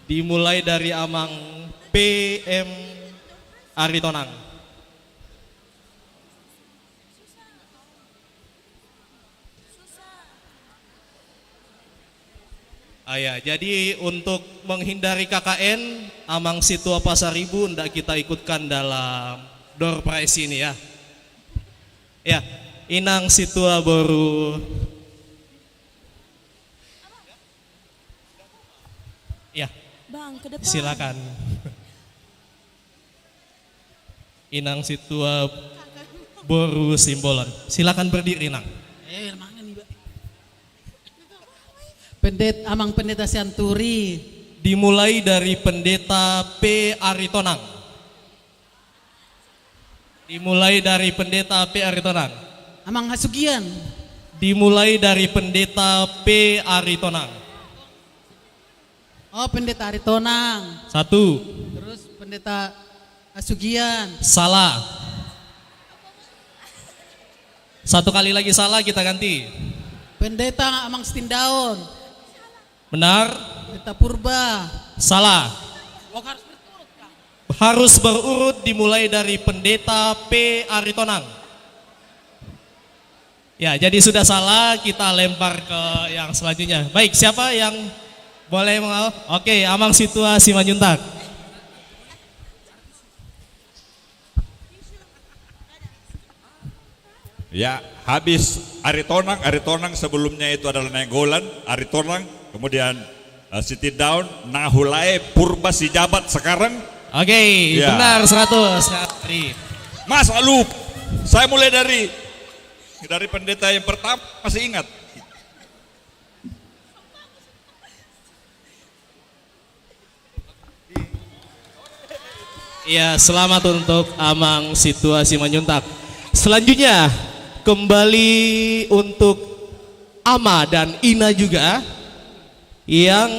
Dimulai dari Amang PM Aritonang. Ya, jadi untuk menghindari KKN, Amang Situa Pasaribu hendak kita ikutkan dalam door prize ini ya. Ya, Inang Situa Boru. Ya, Bang, ke depan. silakan. Inang Situa Boru Simbolon. Silakan berdiri, Inang. Amang Pendeta Sianturi. Dimulai dari Pendeta P. Aritonang. Dimulai dari Pendeta P. Aritonang. Amang Hasugian. Dimulai dari Pendeta P. Aritonang. Oh, Pendeta Aritonang. 1. Terus Pendeta Hasugian. Salah. 1 kali lagi salah, kita ganti. Pendeta Amang Stindaon. Benar. Pendeta Purba. Salah. Harus berurut, dimulai dari Pendeta P. Aritonang. Ya, jadi sudah salah, kita lempar ke yang selanjutnya. Baik, siapa yang boleh mengawal? Oke, Amang Situa Simanjuntak. Ya, habis Aritonang sebelumnya itu adalah Nainggolan, Aritonang, kemudian Sit down, nahulai purba si jabat sekarang. Oke, Ya. benar 100. Mas lalu saya mulai dari pendeta yang pertama, masih ingat. Ya, selamat untuk Amang Situasi Menyuntak. Selanjutnya kembali untuk Ama dan Ina juga yang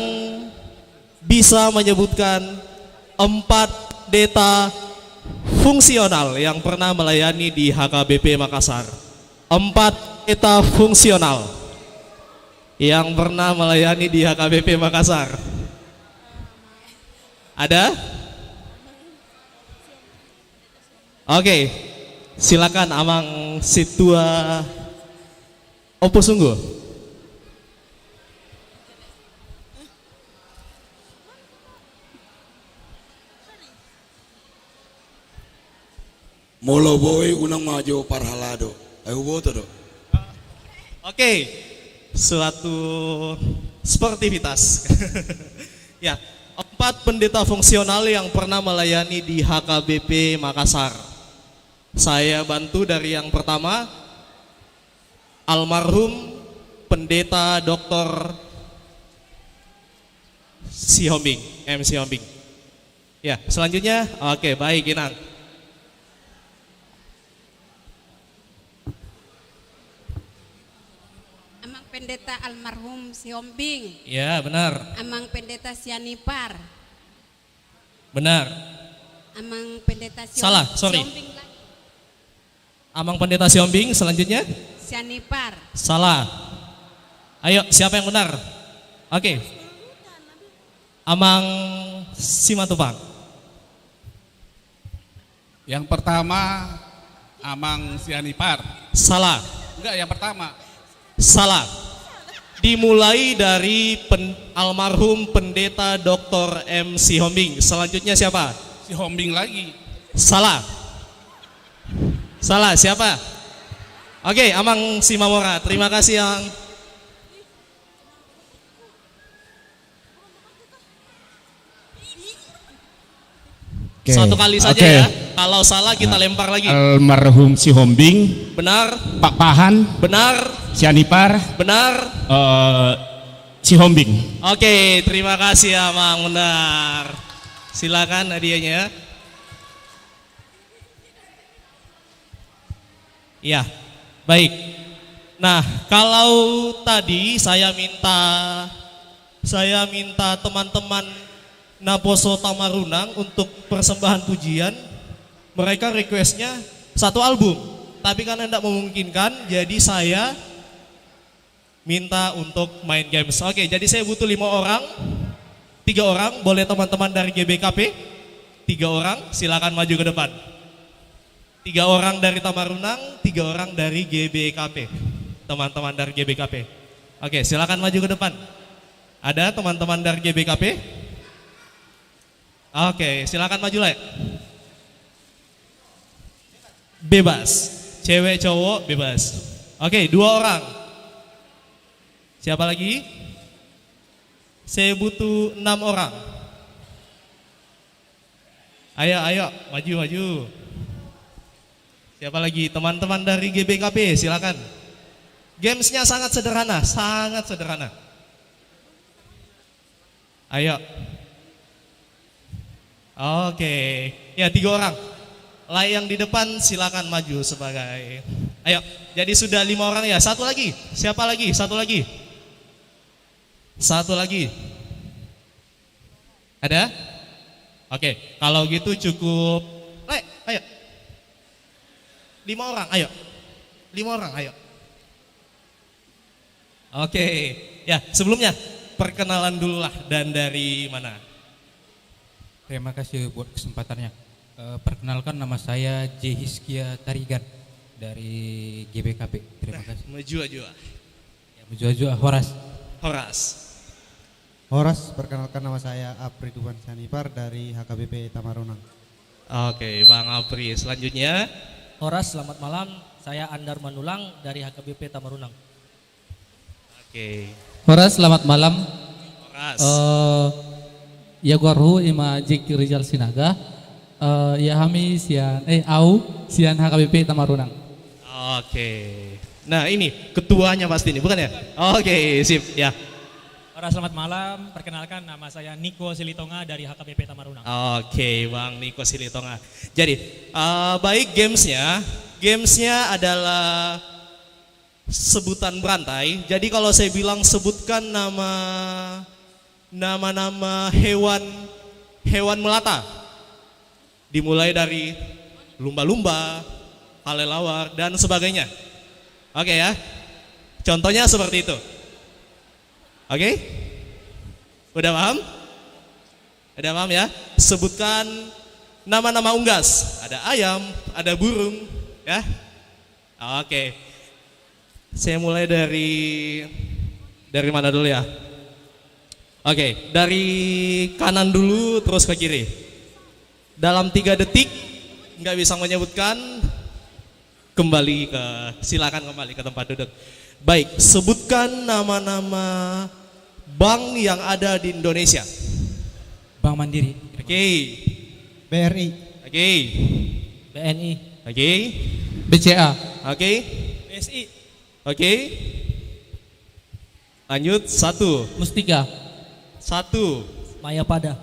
bisa menyebutkan 4 pendeta fungsional yang pernah melayani di HKBP Makassar. 4 pendeta fungsional yang pernah melayani di HKBP Makassar. Ada? Oke, silakan Amang Situa Opo Sungguh. Molo boy unang maju parhalado. Ayo boto do. Oke, suatu sportivitas. Ya, 4 pendeta fungsional yang pernah melayani di HKBP Makassar. Saya bantu dari yang pertama, almarhum pendeta Dr. Sihombing, M. Sihombing. Ya, selanjutnya, oke, baik Inang. Amang pendeta almarhum Sihombing. Ya, benar. Amang pendeta Sianipar. Benar. Amang pendeta Salah, sorry. Sihombing lagi. Amang pendeta Sihombing, selanjutnya? Sianipar. Salah. Ayo, siapa yang benar? Oke. Amang Simatupang. Yang pertama Amang Sianipar. Salah. Enggak, yang pertama. Salah. Dimulai dari almarhum pendeta Dr. M. Sihombing. Selanjutnya siapa? Sihombing lagi. Salah. Salah, siapa? Oke, Amang Simamora. Terima kasih yang satu kali saja ya. Kalau salah kita lempar lagi. Almarhum Sihombing. Benar. Pak Pahan. Benar. Sianipar. Benar. Sihombing. Oke, terima kasih Amang, benar. Silakan hadiahnya. Ya, baik. Nah, kalau tadi saya minta teman-teman Naposo Tamarunang untuk persembahan pujian, mereka requestnya 1 album, tapi karena tidak memungkinkan, jadi saya minta untuk main games. Oke, jadi saya butuh 5 orang, 3 orang, boleh teman-teman dari GBKP, 3 orang, silakan maju ke depan. 3 orang dari Tamarunang, 3 orang dari GBKP, teman-teman dari GBKP. Oke, silakan maju ke depan. Ada teman-teman dari GBKP? Oke, silakan maju lagi. Bebas, cewek cowok bebas. Oke, 2 orang. Siapa lagi? Saya butuh 6 orang. Ayo, maju. Siapa lagi? Teman-teman dari GBKP, silakan. Gamesnya sangat sederhana, Ayo. Oke, ya 3 orang. Yang di depan silakan maju sebagai. Ayo, jadi sudah 5 orang ya. 1 lagi. Siapa lagi? 1 lagi. 1 lagi. Ada? Oke, kalau gitu cukup. Ayo. 5 orang, ayo. 5 orang, ayo. Oke, ya sebelumnya perkenalan dulu lah, dan dari mana? Terima kasih buat kesempatannya. Perkenalkan, nama saya J. Hiskia Tarigan dari GBKP. Terima kasih. Maju aja. Ya, maju aja. Horas, perkenalkan, nama saya Apri Tuban Sanipar dari HKBP Tamarunang. Oke, Bang Apri. Selanjutnya. Horas, selamat malam. Saya Andar Manulang dari HKBP Tamarunang. Oke. Horas, selamat malam. Jelas. Yaguarhu ima Jik Rizal Sinaga. Yahami sian HKBP Tamarunang. Oke. Nah ini ketuanya pasti nih, bukan ya? Oke, sip ya. Selamat malam, perkenalkan nama saya Niko Silitonga dari HKBP Tamarunang. Oke, Bang Niko Silitonga. Jadi, baik gamesnya adalah sebutan berantai. Jadi kalau saya bilang sebutkan nama-nama hewan melata. Dimulai dari lumba-lumba, kelelawar dan sebagainya. Oke ya. Contohnya seperti itu. Oke? Udah paham? Udah paham ya? Sebutkan nama-nama unggas. Ada ayam, ada burung, ya. Oke. Saya mulai dari mana dulu ya? Oke, dari kanan dulu terus ke kiri. Dalam 3 detik nggak bisa menyebutkan, silakan kembali ke tempat duduk. Baik, sebutkan nama-nama bank yang ada di Indonesia. Bank Mandiri. Oke. BRI. Oke. BNI. Oke. BCA. Oke. BSI. Oke. Lanjut 1. Mustika. 1. Mayapada.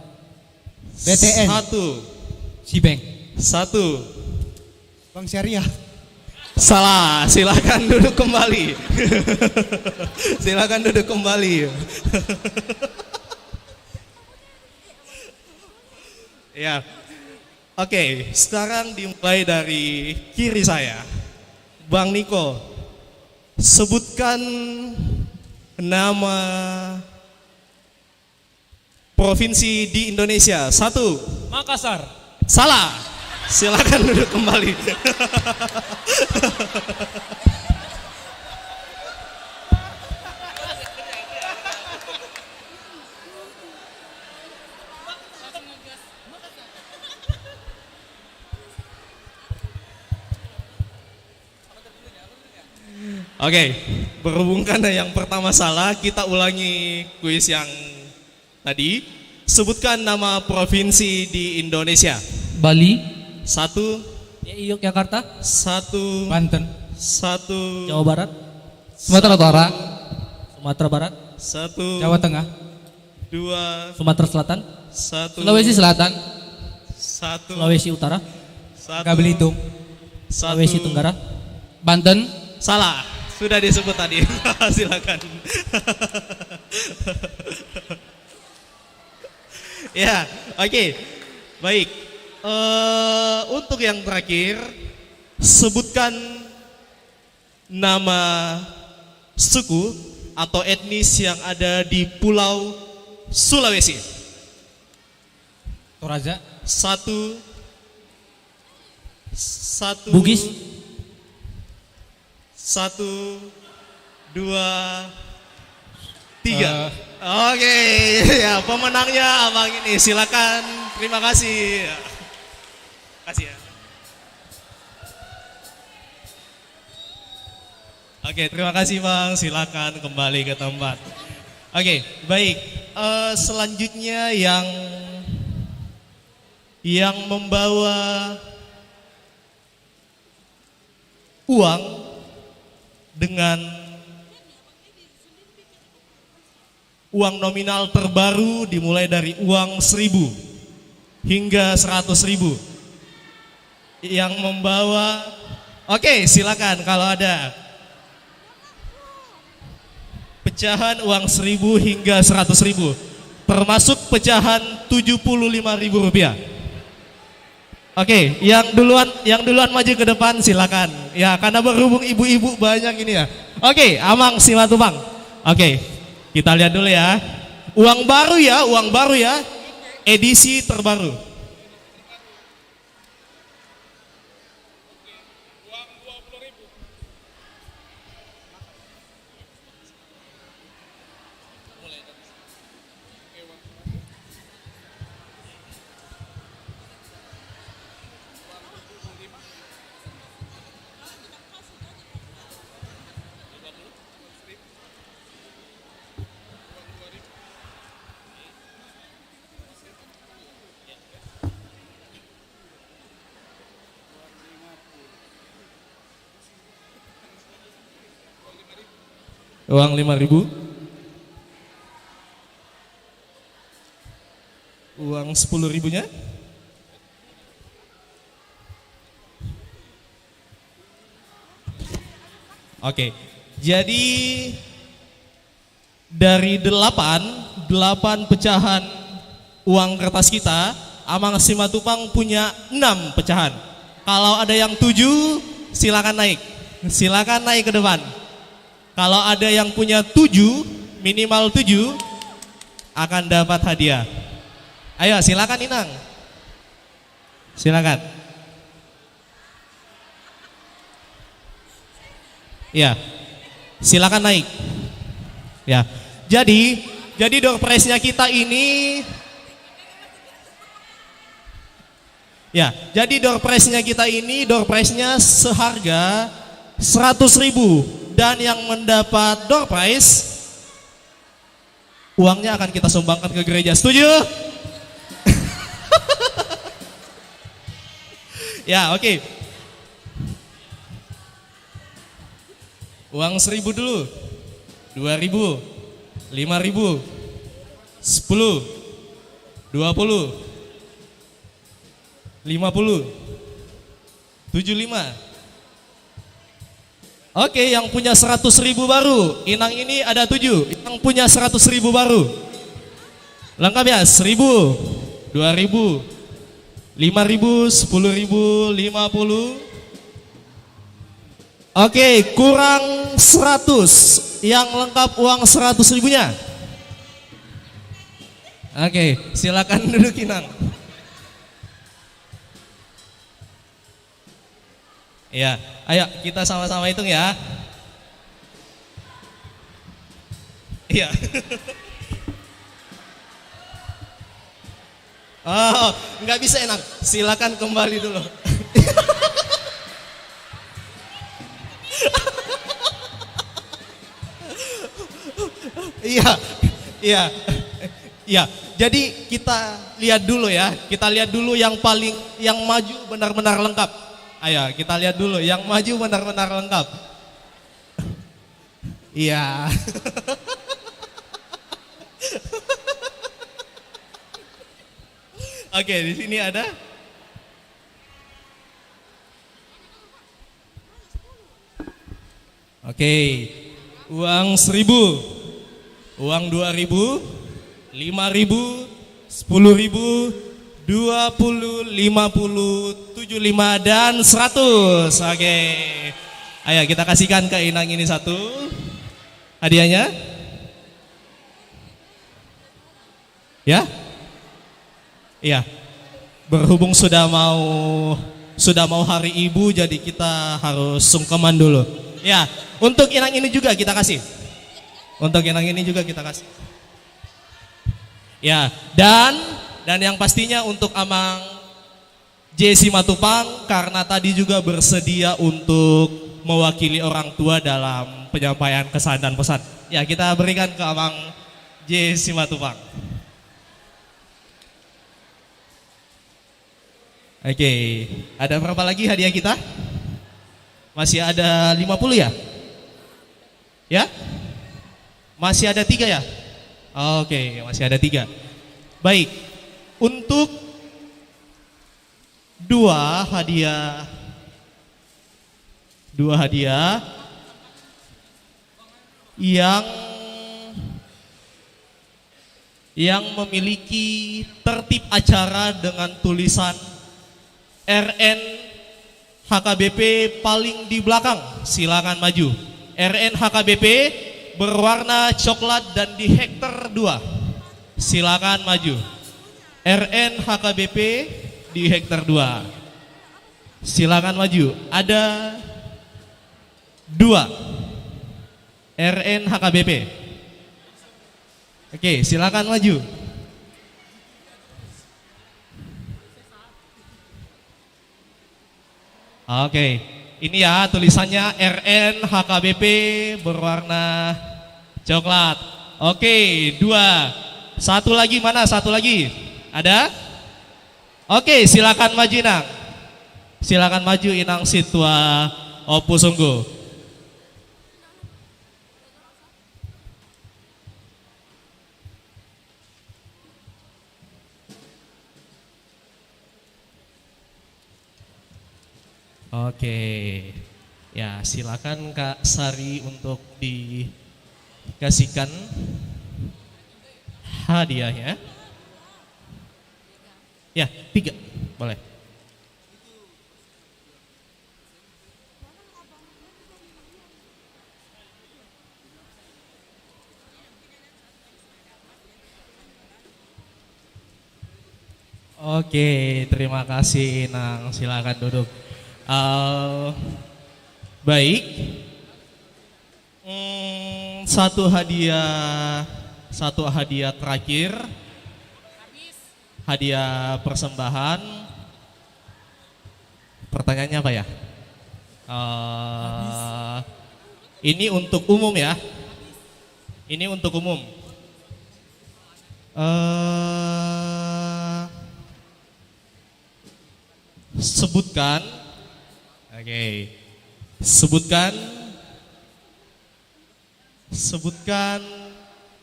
BTN. 1. Cibeng. 1. Bank Syariah. Salah, silakan duduk kembali. Silakan duduk kembali. Ya. Oke, sekarang dimulai dari kiri saya. Bang Niko, sebutkan nama provinsi di Indonesia. 1. Makassar. Salah. Silakan duduk kembali. Oke, berhubung karena yang pertama salah, kita ulangi kuis yang tadi. Sebutkan nama provinsi di Indonesia. Bali. 1. Yogyakarta. 1. Banten. 1. Jawa Barat. Sumatera Utara. Sumatera Barat. 1. Jawa Tengah. 2. Sumatera Selatan. 1. Sulawesi Selatan. 1. Sulawesi Utara. 1. Belitung. 1. Sulawesi Tenggara. Banten. Salah. Sudah disebut tadi. Silakan. Ya, oke. Baik. Untuk yang terakhir, sebutkan nama suku atau etnis yang ada di Pulau Sulawesi. Toraja. 1. Bugis. 1, 2, 3. Oke, ya pemenangnya abang ini. Silakan. Terima kasih. Kasih ya. Oke, terima kasih bang. Silakan kembali ke tempat. Oke, baik. Selanjutnya yang membawa uang dengan uang nominal terbaru dimulai dari uang 1.000 hingga 100.000. Yang membawa, oke silakan kalau ada. Pecahan uang 1.000 hingga 100.000, termasuk pecahan Rp75.000. Oke, yang duluan maju ke depan silakan. Ya, karena berhubung ibu-ibu banyak ini ya. Oke, Amang Simatupang. Oke, kita lihat dulu ya. Uang baru ya, edisi terbaru. Uang 5.000. Uang 10.000-nya. Oke, jadi dari 8 pecahan uang kertas kita, Amang Simatupang punya 6 pecahan. Kalau ada yang 7, silakan naik. Silakan naik ke depan. Kalau ada yang punya 7, minimal 7, akan dapat hadiah. Ayo silakan Inang. Silakan. Ya, silakan naik. Ya, jadi door prize-nya kita ini, ya, jadi door prize-nya kita ini, door prize-nya seharga 100.000 dan yang mendapat door prize uangnya akan kita sumbangkan ke gereja. Setuju? Ya, oke. Uang 1.000 dulu, 2.000, 5.000, 10, 20, 50, 75. Oke, yang punya 100.000 baru, Inang ini ada 7, yang punya 100.000 baru. Lengkap ya, 1.000, 2.000, 5.000, 10.000, 50. Oke, kurang 100. Yang lengkap uang 100.000-nya. Oke, silakan duduk Inang. Ya, ayo kita sama-sama hitung ya. Iya. Oh, nggak bisa Inang. Silakan kembali dulu. Iya, iya, iya. Jadi kita lihat dulu ya. Kita lihat dulu yang maju benar-benar lengkap. Ayo kita lihat dulu yang maju benar-benar lengkap. Iya. Oke, di sini ada. Oke, uang 1.000. Uang 2.000, 5.000, 10.000, 20, 50, 75 dan 100. Oke. Ayo kita kasihkan ke Inang ini satu hadiahnya. Ya? Iya. Berhubung sudah mau Hari Ibu, jadi kita harus sungkeman dulu. Ya, untuk Inang ini juga kita kasih. Untuk Inang ini juga kita kasih. Ya, dan yang pastinya untuk Amang J. Simatupang karena tadi juga bersedia untuk mewakili orang tua dalam penyampaian kesan dan pesan. Ya, kita berikan ke Amang J. Simatupang. Oke, ada berapa lagi hadiah kita? Masih ada 50 ya? Ya? Masih ada 3 ya? Oke, masih ada 3. Baik, untuk 2 hadiah yang memiliki tertib acara dengan tulisan RN HKBP paling di belakang, silakan maju. RN HKBP berwarna coklat dan di hektar 2. Silakan maju. RN HKBP di hektar 2. Silakan maju. Ada 2 RN HKBP. Oke, silakan maju. Oke, ini ya tulisannya RN HKBP berwarna coklat. Oke, 2. Satu lagi mana? Satu lagi. Ada? Oke, silakan maju Inang. Silakan maju Inang Sitwa Opusunggu. Oke. Ya, silakan Kak Sari untuk dikasihkan hadiahnya. Ya, 3. Boleh. Oke, terima kasih Nang. Silakan duduk. Baik. Satu hadiah terakhir. Hadiah persembahan. Pertanyaannya apa ya? Ini untuk umum ya. Ini untuk umum. Sebutkan. Oke. Sebutkan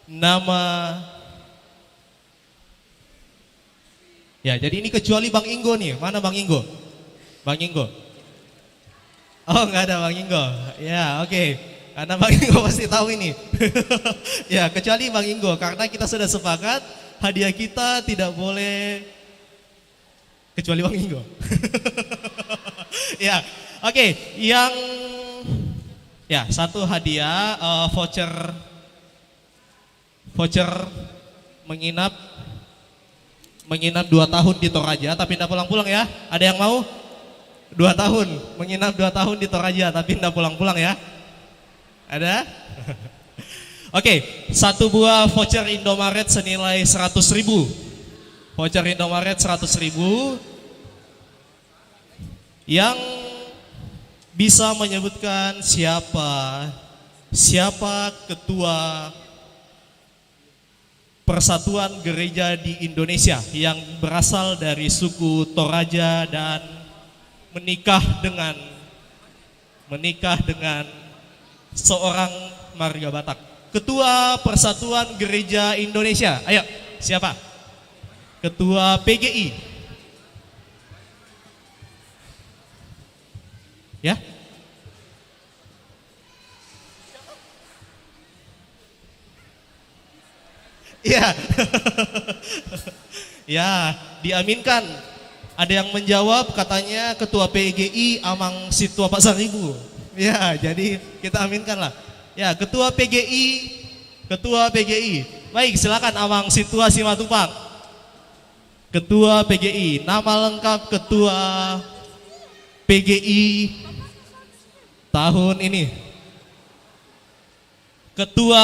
nama. Ya, jadi ini kecuali Bang Inggo nih. Mana Bang Inggo? Bang Inggo. Oh, nggak ada Bang Inggo. Ya, oke. Karena Bang Inggo pasti tahu ini. Ya, kecuali Bang Inggo karena kita sudah sepakat hadiah kita tidak boleh kecuali Bang Inggo. Ya, oke. Yang ya satu hadiah voucher menginap 2 tahun di Toraja tapi tidak pulang-pulang ya. Ada yang mau? 2 tahun, menginap 2 tahun di Toraja tapi tidak pulang-pulang ya. Ada? Oke, 1 buah voucher Indomaret senilai 100.000. Voucher Indomaret 100.000 yang bisa menyebutkan siapa ketua Persatuan Gereja di Indonesia yang berasal dari suku Toraja dan menikah dengan seorang marga Batak. Ketua Persatuan Gereja Indonesia. Ayo, siapa? Ketua PGI. Ya? Ya. Ya, diaminkan. Ada yang menjawab katanya Ketua PGI Amang Situa Pasaribu. Ya, jadi kita aminkan lah. Ya, Ketua PGI. Baik, silakan Amang Situa Simatupang. Ketua PGI, nama lengkap Ketua PGI tahun ini. Ketua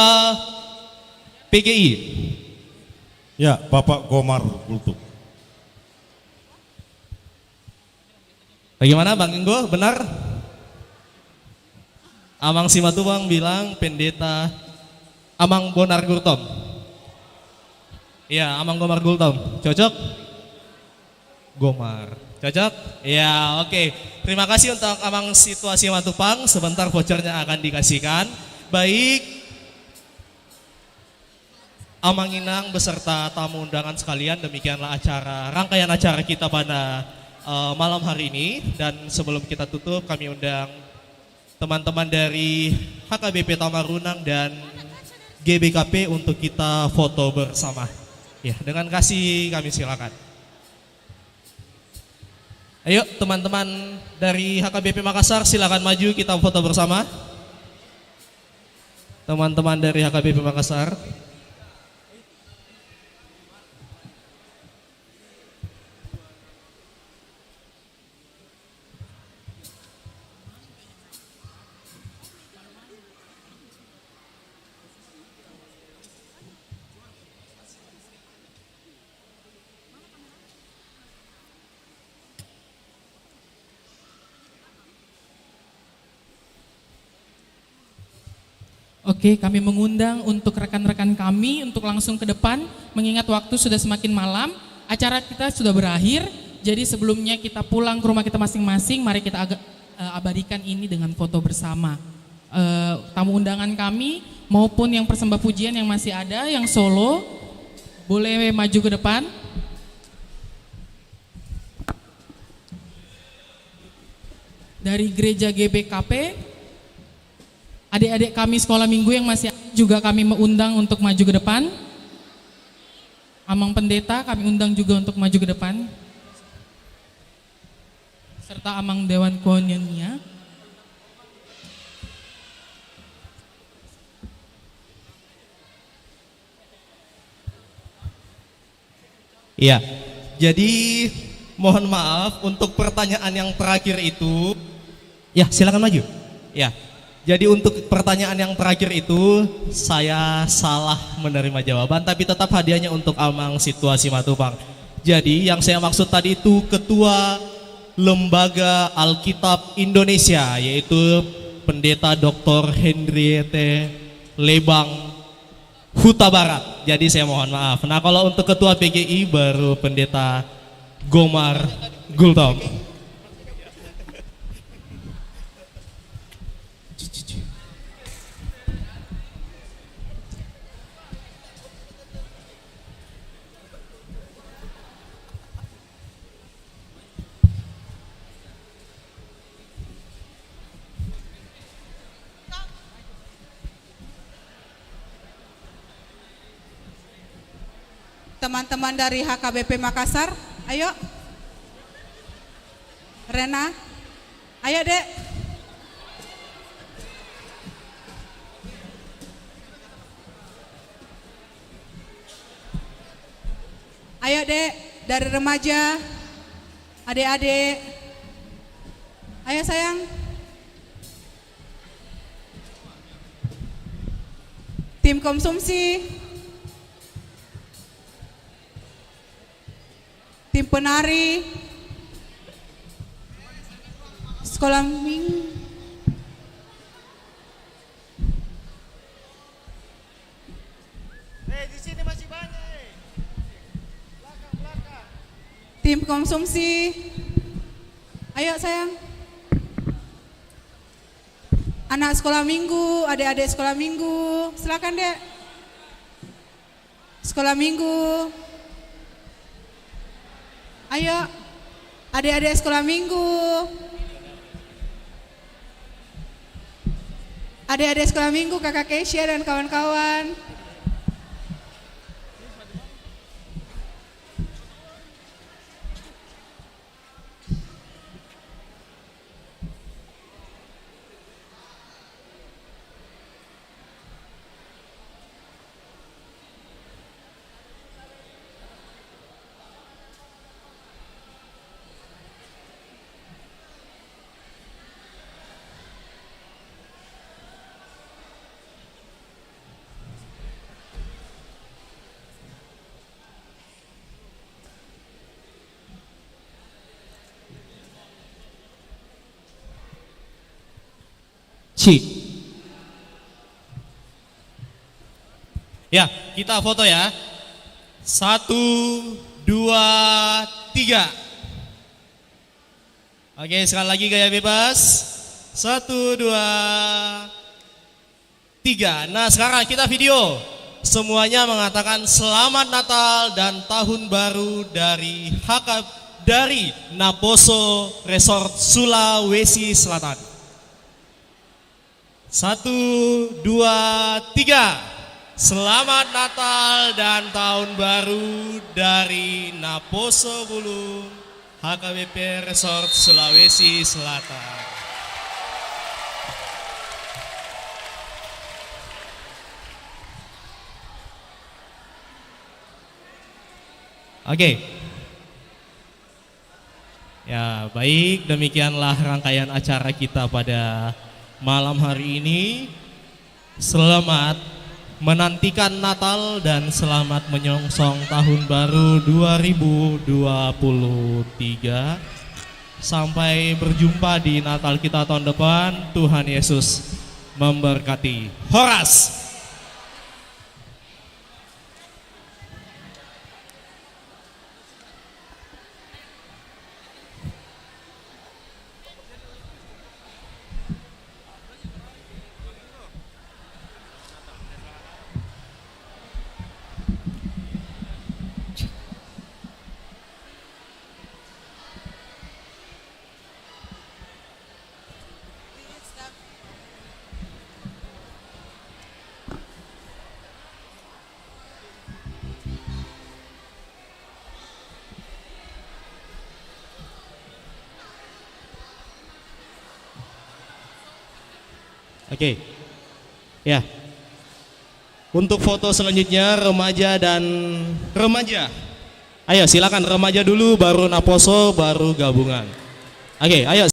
PGI. Ya, Bapak Gomar Kultuk. Bagaimana Bang Inggo, benar? Amang Simatupang bilang pendeta Amang Bonar Gultom. Iya, Amang Gomar Gultom. Cocok? Gomar. Cocok? Ya, oke. Terima kasih untuk Amang Situasi Matupang. Sebentar vouchernya akan dikasihkan. Baik, Amang Inang beserta tamu undangan sekalian, demikianlah rangkaian acara kita pada malam hari ini. Dan sebelum kita tutup, kami undang teman-teman dari HKBP Tamarunang dan GBKP untuk kita foto bersama. Ya, dengan kasih kami silakan. Ayo teman-teman dari HKBP Makassar silakan maju kita foto bersama. Teman-teman dari HKBP Makassar. Oke, kami mengundang untuk rekan-rekan kami untuk langsung ke depan, mengingat waktu sudah semakin malam, acara kita sudah berakhir, jadi sebelumnya kita pulang ke rumah kita masing-masing, mari kita abadikan ini dengan foto bersama. Tamu undangan kami maupun yang persembah pujian yang masih ada, yang solo, boleh maju ke depan. dari gereja GBKP, adik-adik kami sekolah minggu yang masih juga kami mengundang untuk maju ke depan. Amang pendeta kami undang juga untuk maju ke depan. Serta Amang Dewan Koinonia. Iya, jadi mohon maaf untuk pertanyaan yang terakhir itu. Ya, silakan maju. Ya, jadi untuk pertanyaan yang terakhir itu saya salah menerima jawaban, tapi tetap hadiahnya untuk Amang Situasi Matupang. Jadi yang saya maksud tadi itu Ketua Lembaga Alkitab Indonesia, yaitu Pendeta Dr. Henriette Lebang Huta Barat. Jadi saya mohon maaf. Nah, kalau untuk Ketua PGI baru Pendeta Gomar Gultom. Teman-teman dari HKBP Makassar, ayo. Rena, ayo Dek. Ayo Dek, dari remaja, adik-adik. Ayo sayang. Tim konsumsi. Tim penari, sekolah minggu, di sini masih banyak. tim konsumsi, ayo sayang. Anak sekolah minggu, adik-adik sekolah minggu, silakan Dek. Sekolah minggu. Ayo, adik-adik sekolah minggu. Adik-adik sekolah minggu, Kakak Keisha dan kawan-kawan. C. Ya, kita foto ya. 1, 2, 3. Oke, sekali lagi gaya bebas. 1, 2, 3. Nah, sekarang kita video. Semuanya mengatakan Selamat Natal dan Tahun Baru dari Naposo Resort Sulawesi Selatan. 1, 2, 3. Selamat Natal dan Tahun Baru dari Naposo Bulung HKBP Resort Sulawesi Selatan. Oke. Ya, baik, demikianlah rangkaian acara kita pada malam hari ini. Selamat menantikan Natal dan selamat menyongsong tahun baru 2023. Sampai berjumpa di Natal kita tahun depan. Tuhan Yesus memberkati. Horas. Oke. Ya. Untuk foto selanjutnya remaja dan remaja. Ayo silakan remaja dulu, baru Naposo, baru gabungan. Oke, ayo